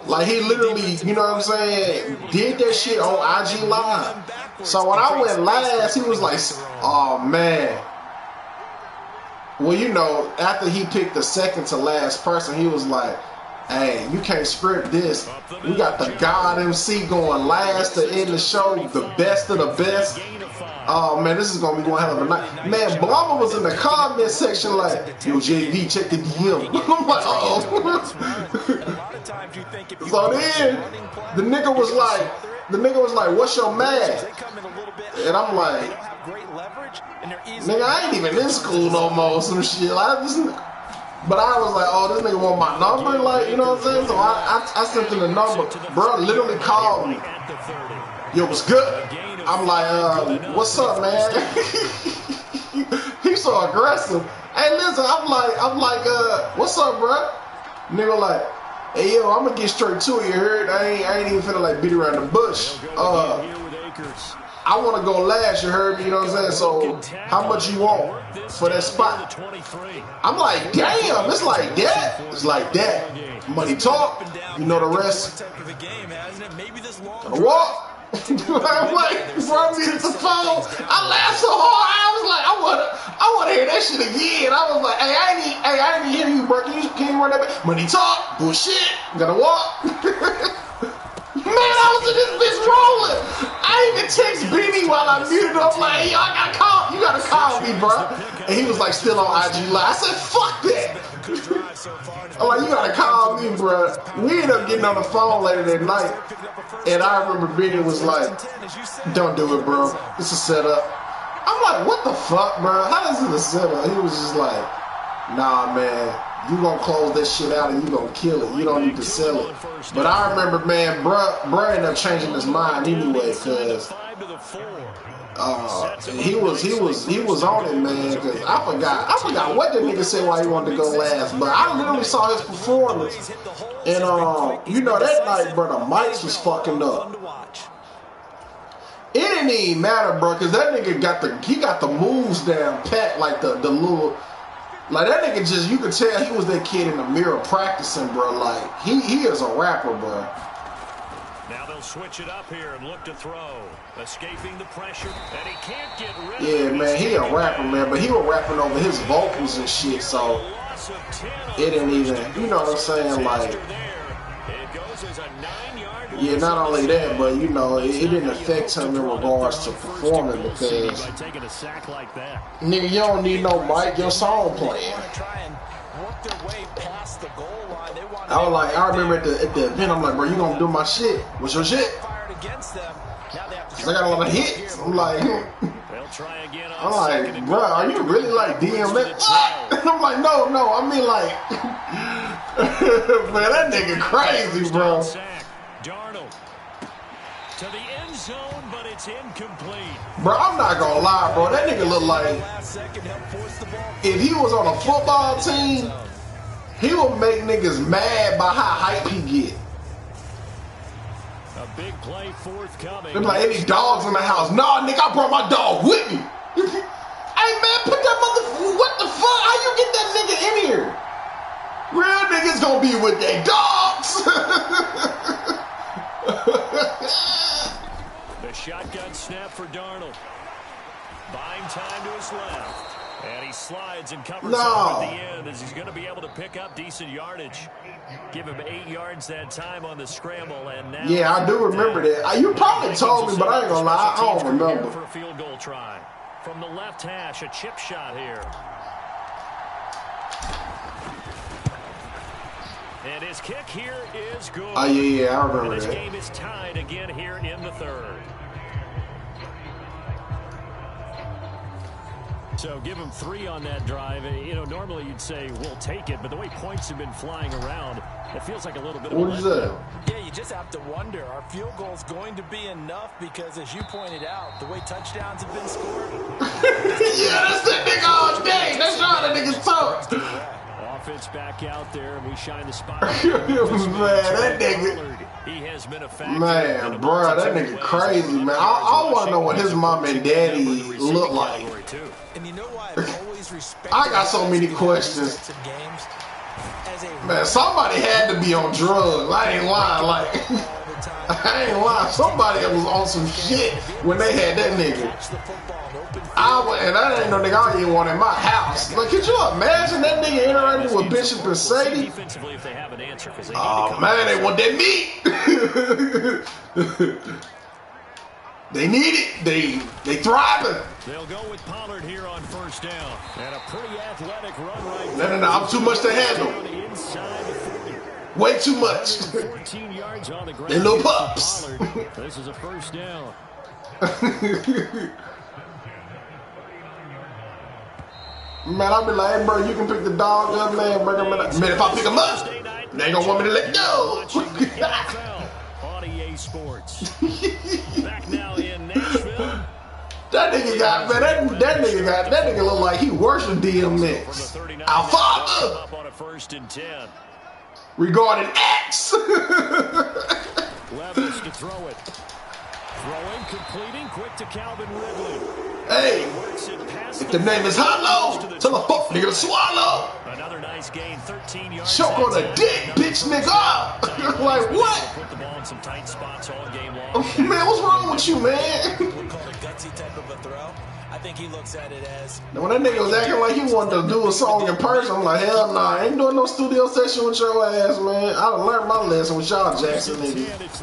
Like, he literally, you know what I'm saying, did that shit on IG Live. So when I went last, he was like, oh, man. Well, you know, after he picked the second to last person, he was like, hey, you can't script this. We got the God MC going last to end the show, the best of the best. Oh, man, this is going to be one hell of a night. Man, Blama was in the comment section like, yo, JV, check the DM. I'm like, uh-oh. So then, the nigga was like, what's your mad? And I'm like, nigga, I ain't even in school no more, some shit. But I was like, oh, this nigga want my number? Like, you know what I'm saying? So I sent him the number. Bro literally called me. Yo, what's good? I'm like, what's up, man? He's so aggressive. Hey, listen, I'm like, what's up, bro? Nigga like, hey, yo, I'm gonna get straight to it, you heard? I ain't even finna like beat around the bush. I want to go last, you heard me, you know what I'm saying? So, how much you want for that spot? I'm like, damn, it's like that. It's like that. Money talk, you know the rest. Gotta walk. I'm like, bro, me at the phone. I laughed so hard. I was like, I want to hear that shit again. I was like, hey, I ain't hear you, bro. Can you run that back? Money talk, bullshit. Gotta walk. Man, I was in this bitch rolling. I even text Benny while I muted him. I'm like, yo, you gotta call me, bro. And he was like, still on IG Live. I said, fuck that. I'm like, you gotta call me, bro. We ended up getting on the phone later that night. And I remember Benny was like, don't do it, bro. It's a setup. I'm like, what the fuck, bro? How is it a setup? He was just like, nah, man. You gonna close that shit out and you gonna kill it. You don't need to sell it. But I remember, man, bruh ended up changing his mind anyway, cause he was on it, man. Cause I forgot what the nigga said why he wanted to go last. But I literally saw his performance, and you know that night, bro, the mics was fucking up. It didn't even matter, bro, cause that nigga got the moves down pat, like the little. Like, that nigga just, you could tell he was that kid in the mirror practicing, bro. Like, he is a rapper, bro. Now they'll switch it up here and look to throw. Escaping the pressure, and he can't get rid of it. Yeah, man, he a rapper, man. But he was rapping over his vocals and shit, so it didn't even, you know what I'm saying? Like, yeah, not only that, but, you know, it didn't affect him in regards to performing because, nigga, you don't need no mic, your song playing. I was like, I remember at the event, I'm like, bro, you gonna do my shit? What's your shit? Cause I got a lot of hits. I'm like, bro, are you really like DMX? I'm like, no, I mean like, man, that nigga crazy, bro. To the end zone, but it's incomplete. Bro, I'm not gonna lie, bro. That nigga look like if he was on a football team, he would make niggas mad by how hype he get. A big play forthcoming. They're like, any dogs in the house? Nah, nigga, I brought my dog with me. Hey, man, put that motherfucker. What the fuck? How you get that nigga in here? Real niggas gonna be with their dogs. snap for Darnold. Buying time to his left. And he slides and covers No. up at the end as he's going to be able to pick up decent yardage. Give him 8 yards that time on the scramble. And now yeah, I do remember that. You probably told me, but I ain't gonna lie, I don't remember. For a field goal try. From the left hash, a chip shot here. And his kick here is good. Oh, yeah, I remember and this that. game is tied again here in the third. So give him 3 on that drive. You know, normally you'd say, we'll take it, but the way points have been flying around, it feels like a little bit of What is that? Yeah, you just have to wonder, are field goals going to be enough? Because as you pointed out, the way touchdowns have been scored. Yeah, that's that nigga all day. That's all that nigga's talk. Offense back out there, and we shine the spot. Man, that nigga. He has been a factor. Man, bro, that nigga crazy, man. I want to know what his mom and daddy look like. And you know why I've always respected I got so many questions. Man, somebody had to be on drugs. I ain't lying. Like, I ain't lying. Somebody was on some shit when they had that nigga. And that ain't no nigga I even want in my house. Like, could you imagine that nigga interacting with Bishop and Sadie? Oh, man, they want that meat. They need it. They thriving. They'll go with Pollard here on first down. And a pretty athletic run right there. No, I'm too much to handle. Way too much. 14 yards on the ground. They little pups. This is a first down. Man, I'll be like, hey, bro, you can pick the dog up, man. Bring him in. Man, if I pick him up, they ain't gonna want me to let go. On EA Sports. Back now in Nashville. That nigga got, man, that nigga look like he worship DMX. Our Father. Up on a 1st and 10. Regarding X. Levis to throw it. Throwing, completing, quick to Calvin Ridley. Hey, if the name is Hollow, tell a fuck nigga to swallow. Another nice gain, 13 yards. Choke on the dick, bitch nigga. Like what? Put the ball in some tight spots all game long. Man, what's wrong with you, man? We'll call it a gutsy type of a throw. I think he looks at it as. Now, when that nigga was acting like he wanted to do a song in person, I'm like, hell nah, I ain't doing no studio session with your ass, man. I done learned my lesson with y'all Jackson niggas.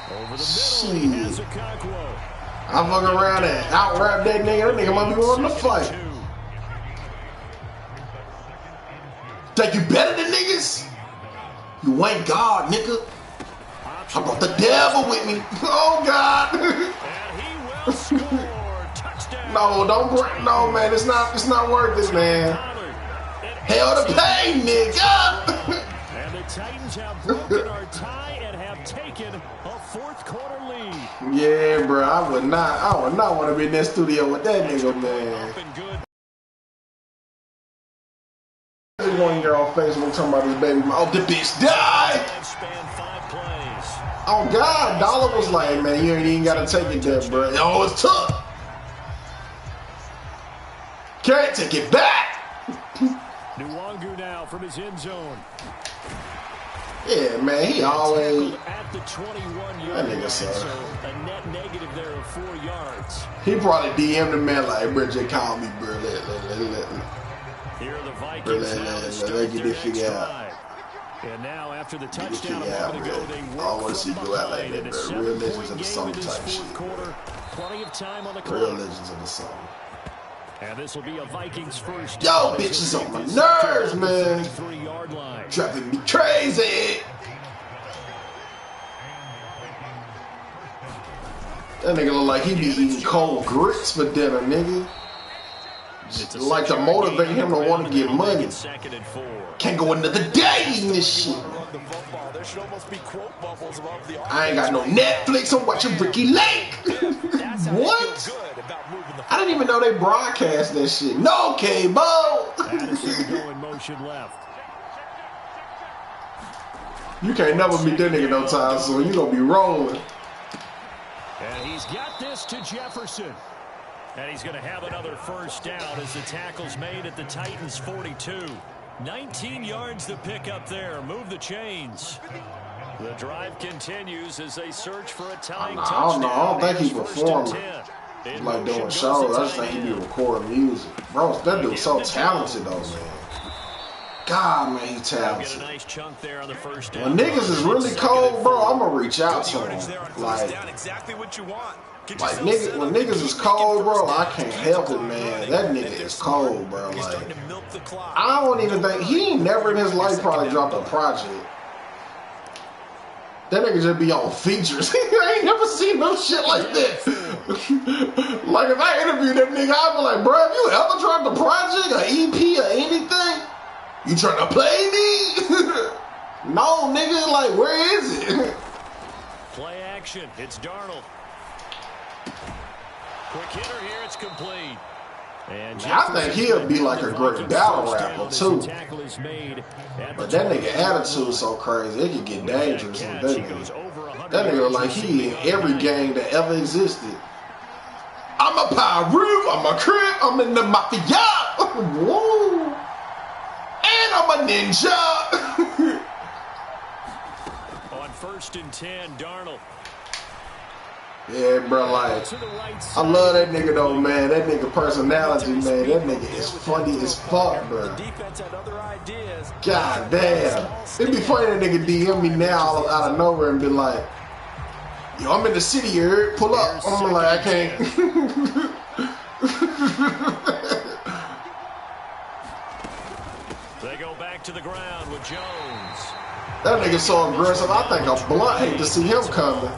Over the middle, he has a Okonkwo. I fuck around and out-rap that nigga. That nigga might be wanting to fight. Think you better than niggas? You ain't God, nigga. I brought the devil with me. Oh, God. And he will score. Touchdown. No, don't break. No, man. It's not worth it, man. Hell to pay, nigga. And the Titans have broken our tie and have taken a 4th quarter lead. Yeah, bro. I would not want to be in that studio with that nigga, man. There's one girl on Facebook talking about this baby. Oh, the bitch died. Oh, God. Dollar was like, man, you ain't even got to take it there, bro. Oh, it's tough. Can't take it back. Nwangu now from his end zone. Yeah, man, he always at the 21-yard that nigga line, suck. so a net negative there of 4 yards. He probably DM'd the man like, bro, just call me, bro. Here are the Vikings let get this shit out. And now after the touchdown a moment ago, they I want to see you go out like that, bro. Real Legends of the Summer type shit. Plenty of time on the clock. Real Legends of the Summer. And this will be a Vikings first. Yo, bitches on my nerves, man. Driving me crazy. That nigga look like he be eating cold grits for dinner, nigga. Like to motivate him to want to get money. Can't go another day eating this shit. I ain't got no Netflix. I'm watching Ricky Lake. What? I didn't even know they broadcast that shit. No cable. You can't never beat that nigga no time soon. You gonna be rolling. And he's got this to Jefferson. And he's going to have another first down as the tackle's made at the Titans 42. 19 yards to pick up there. Move the chains. The drive continues as they search for a tying I touchdown. don't think he performed like doing shows. I just think he be recording music. Bro, that dude's so talented though, man. God, man, he talented. When niggas is really cold, bro, I'm gonna reach out to him. Like nigga, when niggas is cold, bro, I can't help it, man. That nigga is cold, bro. Like, I don't even think he ain't never in his life probably dropped a project. That nigga just be on features. I ain't never seen no shit like that. Like, if I interviewed that nigga, I'd be like, bro, have you ever dropped a project, an EP, or anything? You trying to play me? No, nigga, like, where is it? Play action. It's Darnold. Quick hitter here. It's complete. And I think he'll be like a great battle rapper, too. But that nigga attitude so crazy, it could get dangerous with that nigga. That nigga like he in every game that ever existed. I'm a Pyru, I'm a Crip, I'm in the Mafia. Woo! And I'm a ninja. On 1st and 10, Darnold. Yeah, bro, like, I love that nigga though, man. That nigga personality, man. That nigga is funny as fuck, bro. God damn. It'd be funny that nigga DM me now out of nowhere and be like, yo, I'm in the city here, pull up. I'm like, I can't. They go back to the ground with Jones. That nigga so aggressive, I think a blunt hate to see him coming.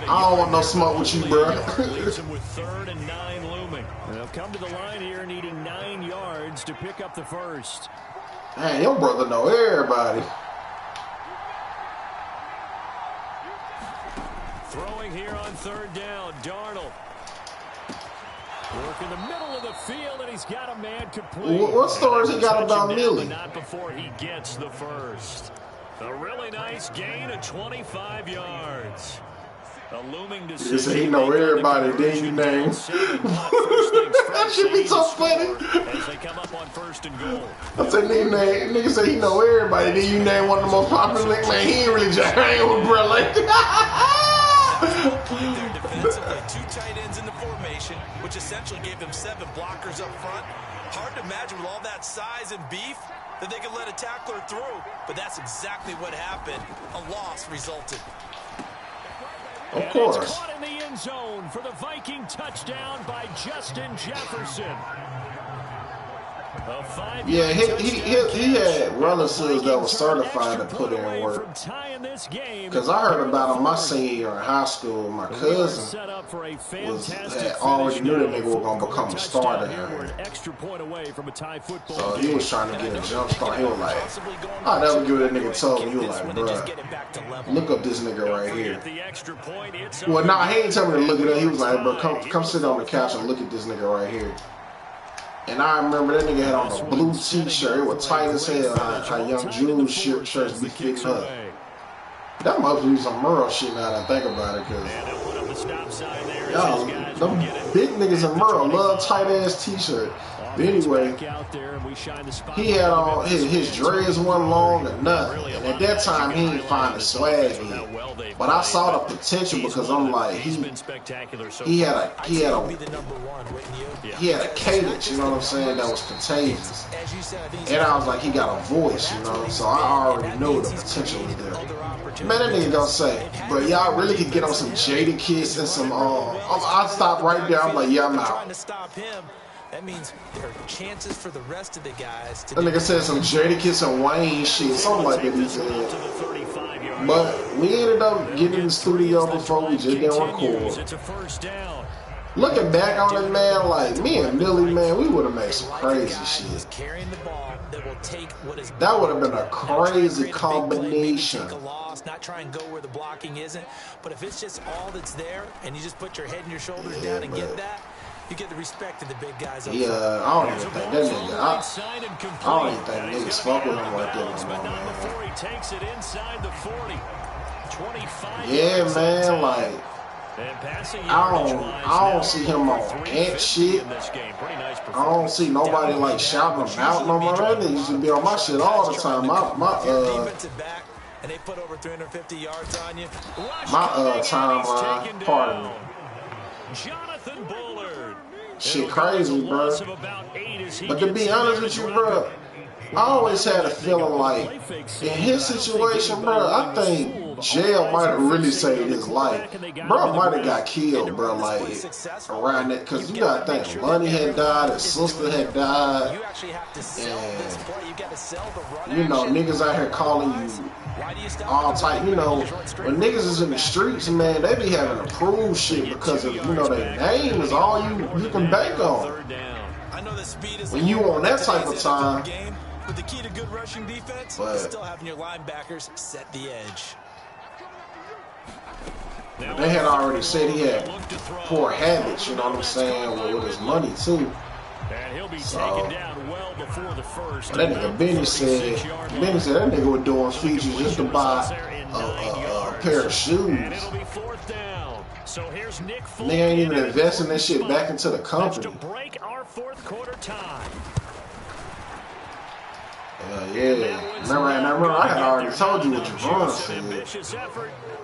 I don't want no smoke with you, bro. Leaves him with 3rd and 9 looming. They'll come to the line here needing 9 yards to pick up the first. Man, your brother know everybody. Throwing here on 3rd down, Darnold. Work in the middle of the field, and he's got a man complete. What stories he got about Millie? Not before he gets the first. A really nice gain of 25 yards. A looming decision. You say he know everybody, then you name. That should be so funny. As they come up on 1st and goal. I said nigga say he know everybody, then you name one of the most popular. Man, he ain't really just hanging with bro like that. Defensively, 2 tight ends in the formation, which essentially gave them 7 blockers up front. Hard to imagine with all that size and beef that they could let a tackler through, but that's exactly what happened. A loss resulted. Of course. And it's caught in the end zone for the Viking touchdown by Justin Jefferson. Yeah, he had relatives that were certified to put in work. Because I heard about him my senior year in high school. My cousin had already knew that nigga was going to become a star there. So he was trying to get a jump start. He was like, I never give that nigga told me. He was like, bruh, look up this nigga right here. Well, nah, he ain't tell me to look it up. He was like, bro, come sit on the couch and look at this nigga right here. And I remember that nigga had on a blue t-shirt. It was tight as hell. How Young Jews shirts be fixed up. That must be some Merle shit now that I think about it. Cause y'all, them big niggas in Merle love tight ass t-shirt. But anyway, he had on his dreads wasn't long or nothing. And at that time, he didn't find the swag yet. But I saw the potential because I'm like, he had a cadence, you know what I'm saying, that was contagious. And I was like, he got a voice, you know. So I already knew the potential was there. Man, that nigga gonna say, bro, y'all really could get on some Jada Kiss and some. I'll stop right there. I'm like, yeah, I'm out. That means there are chances for the rest of the guys to. That nigga said some Jadakiss and Wayne shit, something like that he said. But we ended up getting in the studio before we just didn't record. Looking back on it, man, like me and Millie, man, we would have made some crazy shit. That would have been a crazy combination. Not try and go where the blocking isn't, but if it's just all that's there and you just put your head and your shoulders down and get that. You get the respect of the big guys. Yeah, I don't even think that nigga. I don't even think niggas fuck with him like that anymore, man. Yeah, man, like I don't see him on ant shit. I don't see nobody like shouting him out no more. That nigga used to be on my shit all the time. and they put over 350 yards on you. My timeline, pardon me. Jonathan Bullard. Shit crazy, bro. But to be honest with you, bro, I always had a feeling like in his situation, bro, I think jail might have really saved his life. Bro might have got killed, bro, like around that, because you gotta think, Lonnie had died, his sister had died, and you know, niggas out here calling you all type, you know, when niggas is in the streets, man, they be having to prove shit because of, you know, their name is all you can bank on. When you on that type of time. But the key to good rushing defense is still having your linebackers set the edge. They had already said he had poor habits, you know what I'm saying, with his money too. So, that nigga Benny said that nigga was doing features just to buy a pair of shoes. Nigga ain't even investing that shit back into the company. Yeah. Remember, I had already told you what Javon said.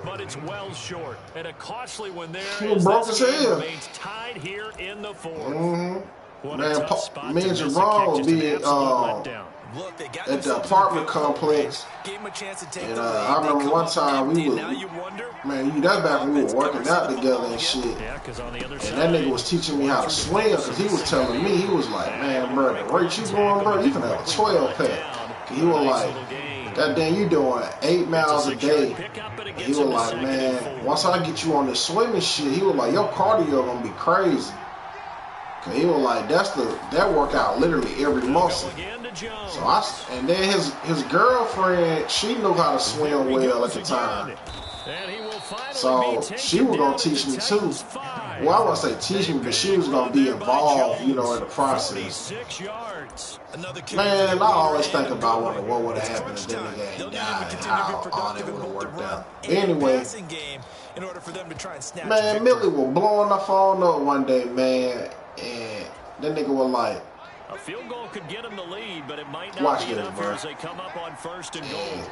But it's well short, and a costly one there. He was broke as hell. Tied here in the fourth. Man, me and Javon would be at the apartment complex, and I remember one time we was, man, that's back when we were working out together and shit, and that nigga was teaching me how to swim, because he was telling me, he was like, man, bro, the rate you going, bro, you can have a 12 pack. He was like, goddamn, you doing 8 miles a day. And he was like, man, once I get you on this swimming shit, he was like, your cardio gonna be crazy. Cause he was like, that workout literally every muscle. So and then his girlfriend, she knew how to swim well at the time. So she was gonna teach me too. Well, I won't say teach me, but she was gonna be involved, you know, in the process. Man, I always think about what would have happened if that nigga ain't died and how all that would have worked out. Anyway, man, Millie was blowing the phone up one day, man, and that nigga was like, a field goal could get him the lead, but it might not watch be this, enough bro. as they come up on 1st and goal.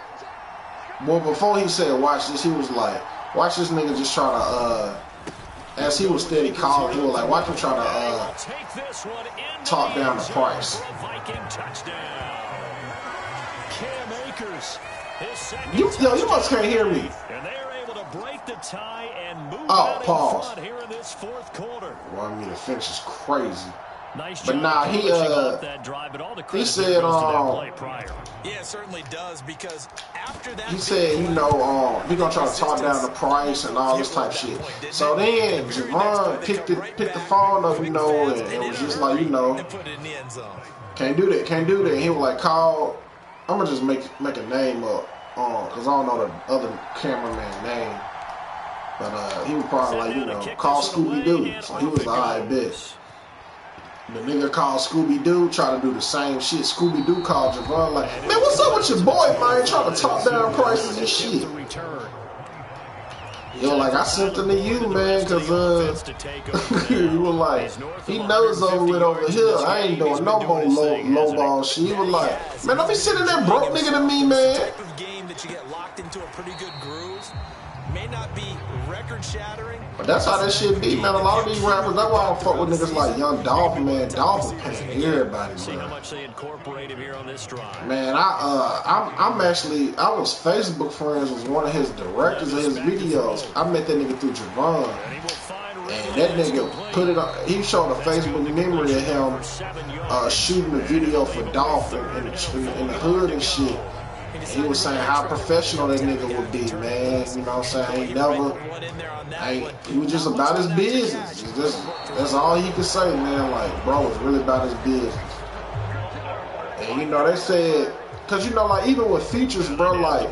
Well, before he said watch this, he was like, watch this nigga just try to, as he was steady calling, he was like, watch him try to talk down the price. You must can't hear me. And they're able to break the tie and move pause. here in this fourth quarter. Wanted me to finish is crazy. Nice but nah, he said yeah, it certainly does, because after that he said, you know, he gonna try to talk down the price and all this type of shit. So then Javon picked the phone up, you know, and it was just like, you know, can't do that. And he was like, call, I'm gonna just make a name up, cause I don't know the other cameraman's name, but he was probably like, you know, call Scooby Doo. So he was like, alright, bitch. The nigga called Scooby-Doo, try to do the same shit. Scooby-Doo called Javon like, man, what's up with your boy, man? Trying to talk down prices and shit. Yo, like, I sent them to you, man, because, he was like, he knows over with over here. I ain't doing no more low ball shit. He was like, man, don't be sitting there broke nigga to me, man. Type of game that you get locked into a pretty good groove. May not be record-shattering, but that's how that shit be, man. A lot of these rappers, that's why I don't fuck with niggas like Young Dolph, man. Dolph is paying everybody, man. How much they incorporate him here on this drive. Man, I was Facebook friends with one of his directors of his videos. I met that nigga through Javon, and that nigga put it on. He showed a Facebook memory of him shooting a video for Dolph in the hood and shit. He was saying how professional that nigga would be, man. You know what I'm saying? He was just about his business. That's all he could say, man. Like, bro was really about his business. And, you know, they said, because, you know, like, even with features, bro, like,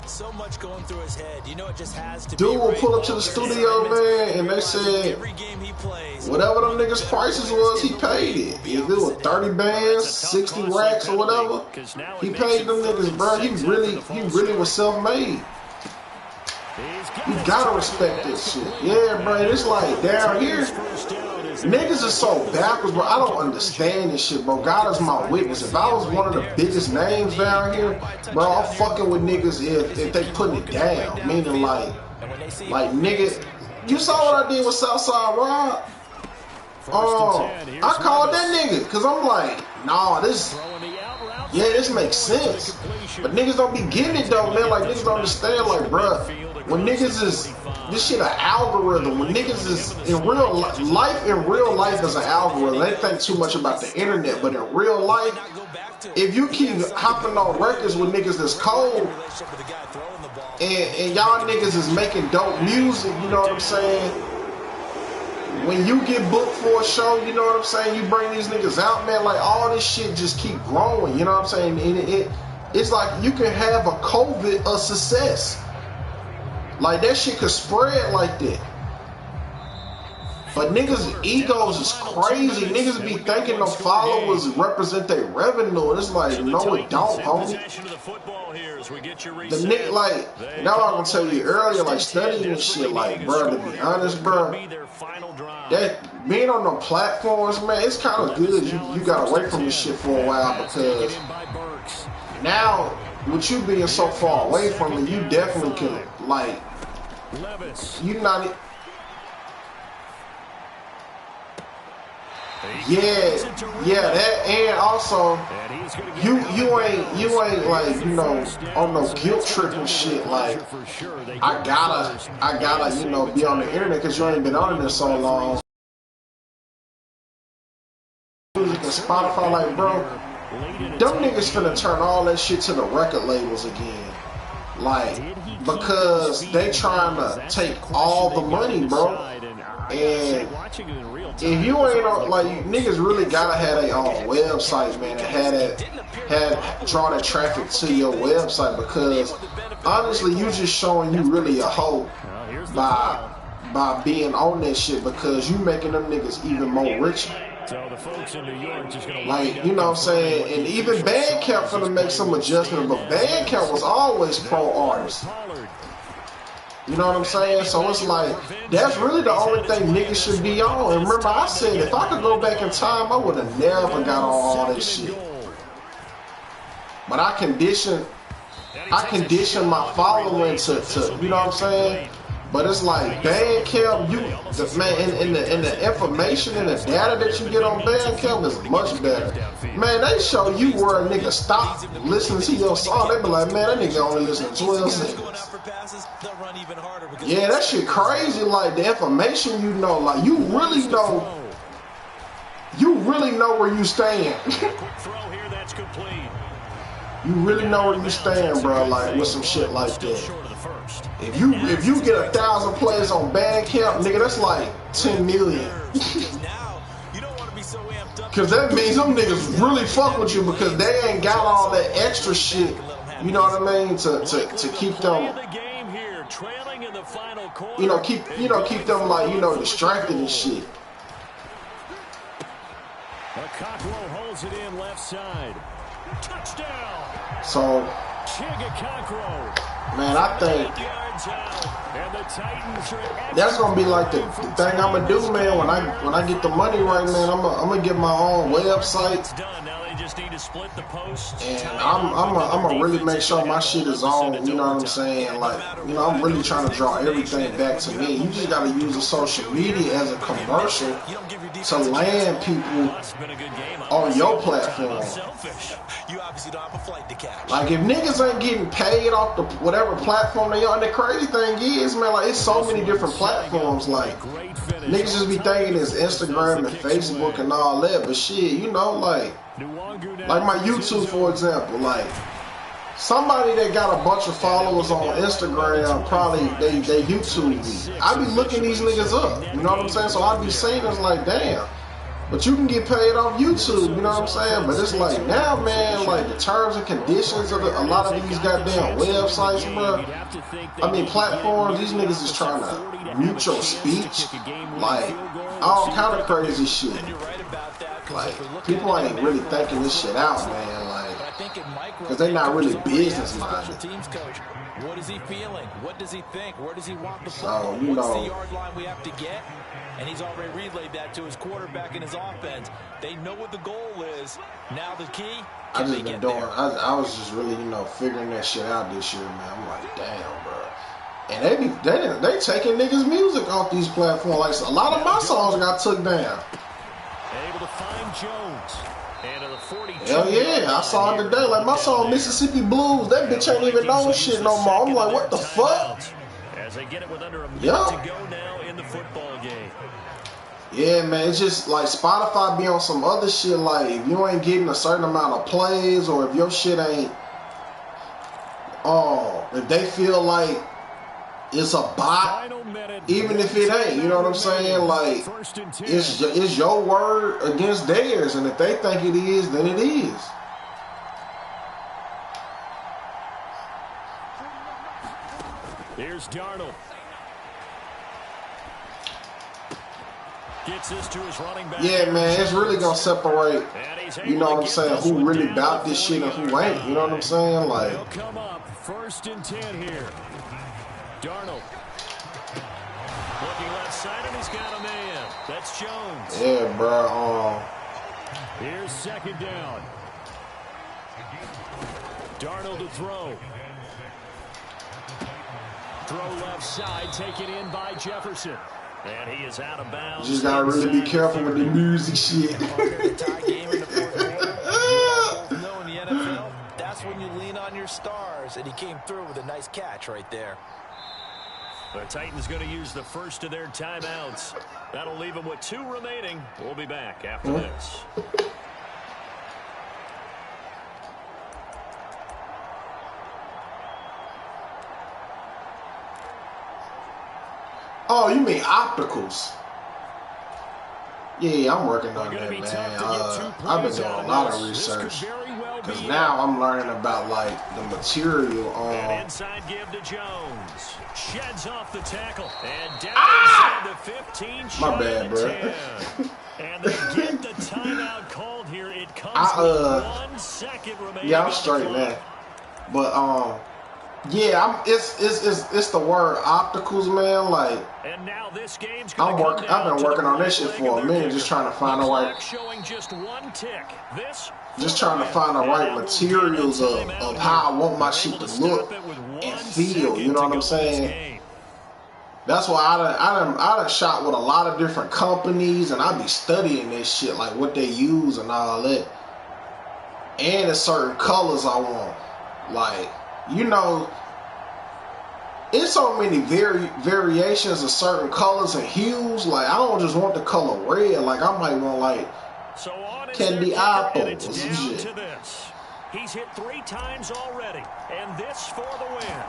so much going through his head. You know, it just has to dude will pull up to the studio, man, and they said whatever them niggas' prices was, he paid it. If it was 30 bands, 60 racks, or whatever, he paid them niggas, bro. He really was self-made. You gotta respect this shit. Yeah, bro. It's like down here, niggas is so backwards, bro. I don't understand this shit, bro. God is my witness. If I was one of the biggest names down here, bro, I'm fucking with niggas if they putting it down. Meaning like nigga, you saw what I did with Southside Rob? I called that nigga because I'm like, nah, this makes sense. But niggas don't be getting it though, man. Like niggas don't understand, like, bruh, when niggas is this shit an algorithm. When niggas is in real life is an algorithm. They think too much about the internet, but in real life, if you keep hopping on records with niggas that's cold and y'all niggas is making dope music, you know what I'm saying? When you get booked for a show, you know what I'm saying? You bring these niggas out, man. Like all this shit just keep growing, you know what I'm saying? And it's like you can have a COVID of success. Like that shit could spread like that. But niggas' egos is crazy. Niggas be thinking the followers represent their revenue. And it's like, no, it don't, homie. The nigga, like, now I'm gonna tell you earlier, like, studying this shit, like, bro, to be honest, bro, that being on the platforms, man, it's kind of good. You got away from this shit for a while because now, with you being so far away from it, you definitely can, like, you not. Yeah, that, and also you ain't like, you know, on no guilt trip and shit. Like I gotta, you know, be on the internet because you ain't been on it so long. Music and Spotify, like, bro, them niggas finna turn all that shit to the record labels again. Like, because they trying to take all the money, bro. And if you ain't on, like, niggas really gotta have their own website, man, and draw that traffic to your website, because honestly, you just showing you really a hoe by being on that shit, because you making them niggas even more richer. Like, you know what I'm saying? And even Bandcamp finna make some adjustment, but Bandcamp was always pro artist. You know what I'm saying? So it's like, that's really the only thing niggas should be on. And remember, I said if I could go back in time, I would have never got on all this shit. But I condition my following to you know what I'm saying? But it's like Bandcamp, and the information and the data that you get on Bandcamp is much better. Man, they show you where a nigga stop listening to your song. They be like, man, that nigga only listen to 12 seconds. Yeah, that shit crazy. Like the information, you know, like you really know where you stand. You really know where you stand, bro. Like with some shit like that. If you get 1,000 plays on Bandcamp, nigga, that's like 10 million. Cause that means them niggas really fuck with you because they ain't got all that extra shit. You know what I mean? To keep them, keep them like, you know, distracted and shit. Holds it in left side. Touchdown. So, man, I think that's gonna be like the thing I'm gonna do, man. When I get the money right, man, I'm gonna get my own website, and I'm gonna really make sure my shit is on. You know what I'm saying? Like, you know, I'm really trying to draw everything back to me. You just gotta use the social media as a commercial to land people on your platform. Like, if niggas ain't getting paid off the whatever platform they on, the crazy thing is, man, like, it's so many different platforms. Like, niggas just be thinking it's Instagram and Facebook and all that, but shit, you know, like my YouTube, for example, like, somebody that got a bunch of followers on Instagram, probably they YouTube me. I be looking these niggas up, you know what I'm saying? So I be saying it's like, damn. But you can get paid off YouTube, you know what I'm saying? But it's like, now, man, like, the terms and conditions of a lot of these goddamn websites, bro. I mean, platforms, these niggas is trying to mute your speech. Like, all kind of crazy shit. Like, people ain't really thinking this shit out, man. Like, because they not really business minded. What is he feeling? What does he think? Where does he want the So, football? What's the yard line we have to get? And he's already relayed that to his quarterback and his offense. They know what the goal is. Now the key, I just been doing, I was just really, figuring that shit out this year, man. I'm like, damn, bro. And they taking niggas' music off these platforms. Like, a lot of my songs got took down. Able to find Jones. And at the 42. Hell yeah, I saw it today. Like, my song Mississippi Blues, that bitch ain't even knowing shit no more. I'm like, what the fuck? As they get it with under a minute to go now in the football game. Yeah, man, it's just like Spotify be on some other shit. Like, if you ain't getting a certain amount of plays, or if your shit ain't, if they feel like it's a bot, even if it ain't, you know what I'm saying? Like, it's your word against theirs, and if they think it is, then it is. Here's Darnold. Gets this to his running back. Yeah, man, it's really gonna separate, you know what I'm saying, who really about this shit and who ain't, you know what I'm saying? Like, they'll come up 1st and 10 here. Darnold. Looking left side, and he's got a man. That's Jones. Yeah, bro. Here's 2nd down. Darnold to throw. Throw left side, taken in by Jefferson. And he is out of bounds. You just gotta really be careful with the music shit. That's when you lean on your stars, and he came through with a nice catch right there. The Titans going to use the first of their timeouts. That'll leave them with 2 remaining. We'll be back after this. Oh, you mean opticals? Yeah, I'm working on that, man. I've been doing a lot of research because now I'm learning about like the material on. An inside give to Jones. Sheds off the tackle and down the 15. My bad, bro. And they get the timeout called here. It comes with 1 second remaining. Yeah, I'm straight, man. But yeah, it's the word opticals, man. Like, and now this game's I've been working on this shit for a minute, just trying to find the right, just trying to find the right materials of how I want my shit to look and feel. You know what I'm saying? That's why I done shot with a lot of different companies, and I be studying this shit, like what they use and all that. And it's certain colors I want, like. You know, it's so many variations of certain colors and hues. Like, I don't just want the color red. Like, I might want, like, candy apple or some shit. He's hit 3 times already, and this for the win.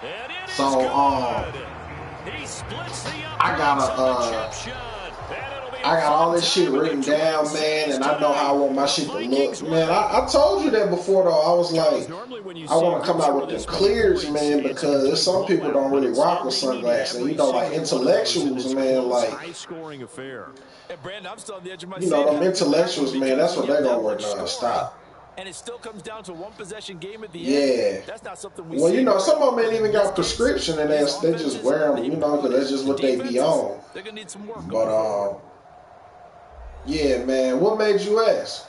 And it so, he splits the I got all this shit written down, man, and I know how I want my shit to look. Man, I told you that before, though. I was like, I want to come out with the clears, man, because some people don't really rock with sunglasses. And, you know, like intellectuals, man, like, you know, them intellectuals, man, that's what they're going to wear nonstop. And it still comes down to 1 possession game at the end. That's not something we Well, you know, some of them ain't even got prescription, and they just wear them, you know, because that's just what they be on. They're going to need some work. But, yeah, man. What made you ask?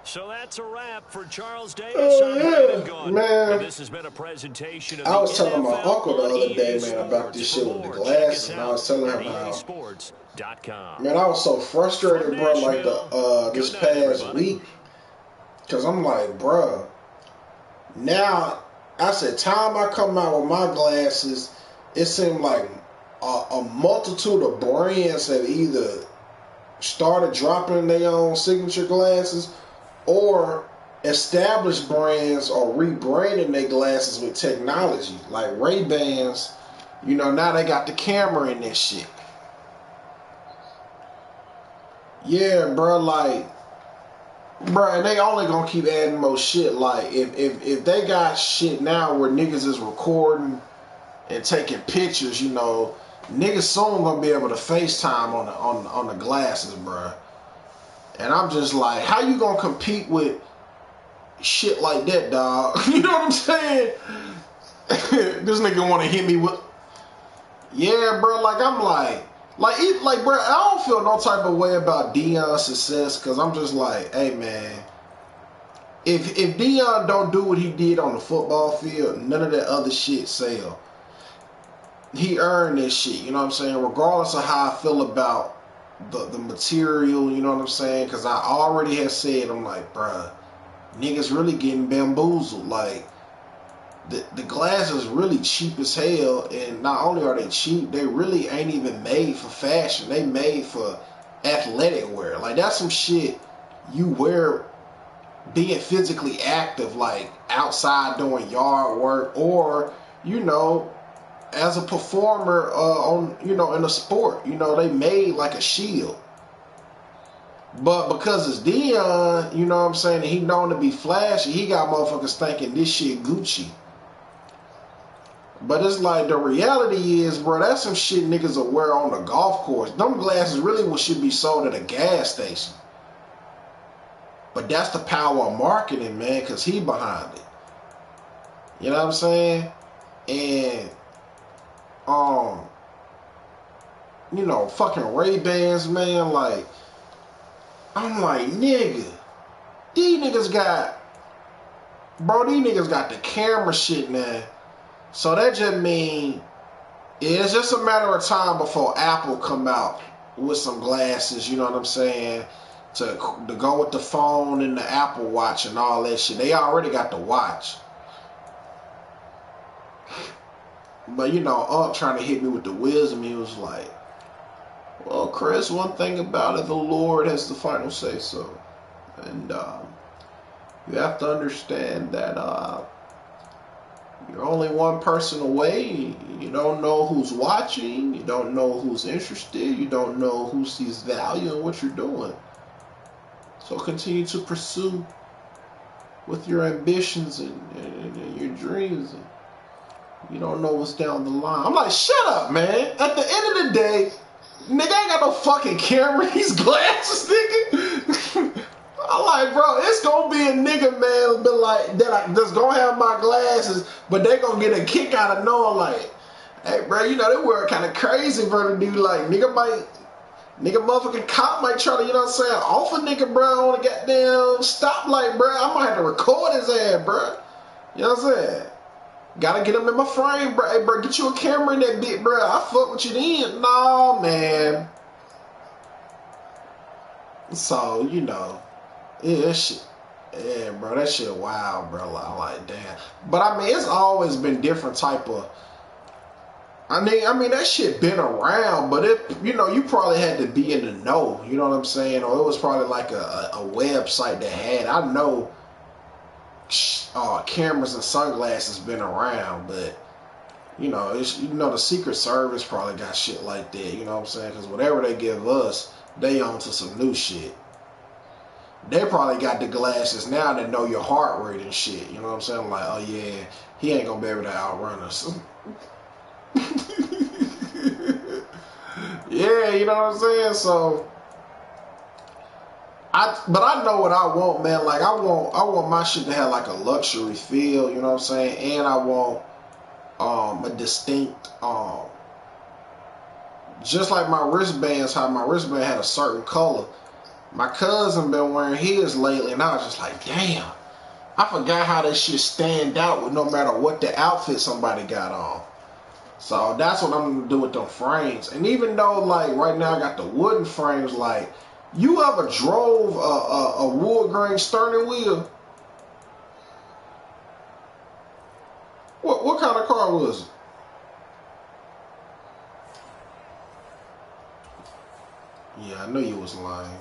So that's a wrap for Charles Davis on man. This has been a presentation of I was telling my uncle the other day, man, about this shit with the glasses, and I was telling him how, man, I was so frustrated, bro, like this past week, because I'm like, bro, now, I said, time I come out with my glasses, it seemed like a multitude of brands have either started dropping their own signature glasses, or established brands are rebranding their glasses with technology. Like Ray-Bans, you know, now they got the camera in this shit. Yeah, bro, like Bruh, and they only gonna keep adding more shit. Like if they got shit now where niggas is recording and taking pictures, you know, niggas soon gonna be able to FaceTime on the glasses, bruh. And I'm just like, how you gonna compete with shit like that, dog? You know what I'm saying? This nigga wanna hit me with, yeah, bro. Like I'm like, bro. I don't feel no type of way about Deion's success because I'm just like, hey, man. If Deion don't do what he did on the football field, none of that other shit sell. He earned this shit. You know what I'm saying? Regardless of how I feel about the material, you know what I'm saying? Because I already have said, I'm like, bruh, niggas really getting bamboozled. Like. The glass is really cheap as hell, and not only are they cheap, they really ain't even made for fashion. They made for athletic wear. Like that's some shit you wear being physically active, like outside doing yard work, or you know, as a performer on in a sport. You know, they made like a shield. But because it's Deion, you know what I'm saying, and he known to be flashy, he got motherfuckers thinking this shit Gucci. But it's like the reality is, bro, that's some shit niggas will wear on the golf course. Them glasses really what should be sold at a gas station. But that's the power of marketing, man, because he behind it. You know what I'm saying? And, you know, fucking Ray-Bans, man, like, I'm like, nigga, these niggas got the camera shit now. So that just mean it's just a matter of time before Apple come out with some glasses, you know what I'm saying, to go with the phone and the Apple Watch and all that shit. They already got the watch. But, you know, trying to hit me with the wisdom, he was like, well, Chris, one thing about it, the Lord has the final say so. And you have to understand that you're only one person away. You don't know who's watching. You don't know who's interested. You don't know who sees value in what you're doing. So continue to pursue with your ambitions and your dreams. And you don't know what's down the line. I'm like, shut up, man. At the end of the day, nigga, I ain't got no fucking camera. These glasses, nigga. I'm like, bro, it's gonna be a nigga, man, that's gonna have my glasses, but they gonna get a kick out of knowing, like, hey, bro, you know, they were kind of crazy, bro, to do, like, nigga motherfucking cop might try to, you know what I'm saying, off a nigga, bro, on a goddamn stoplight, bro. I might have to record his ass, bro. You know what I'm saying? Gotta get him in my frame, bro. Hey, bro, get you a camera in that bit, bro. I fuck with you then. No, man. So, you know. Yeah, that shit. Yeah, bro, that shit wild, bro. I'm like, damn. But I mean, it's always been different type of. I mean, that shit been around, but you know, you probably had to be in the know. You know what I'm saying? Or it was probably like a website that had. I know, cameras and sunglasses been around, but you know, the Secret Service probably got shit like that. You know what I'm saying? Because whatever they give us, they on to some new shit. They probably got the glasses now that know your heart rate and shit. You know what I'm saying? I'm like, oh yeah, he ain't gonna be able to outrun us. Yeah, you know what I'm saying? So, but I know what I want, man. Like I want my shit to have like a luxury feel. You know what I'm saying? And I want a distinct just like my wristbands. How my wristband had a certain color. My cousin been wearing his lately, and I was just like, damn, I forgot how that shit stand out with no matter what the outfit somebody got on. So that's what I'm gonna do with them frames. And even though, like, right now I got the wooden frames, like, you ever drove a wood grain steering wheel? What kind of car was it? Yeah, I knew you was lying.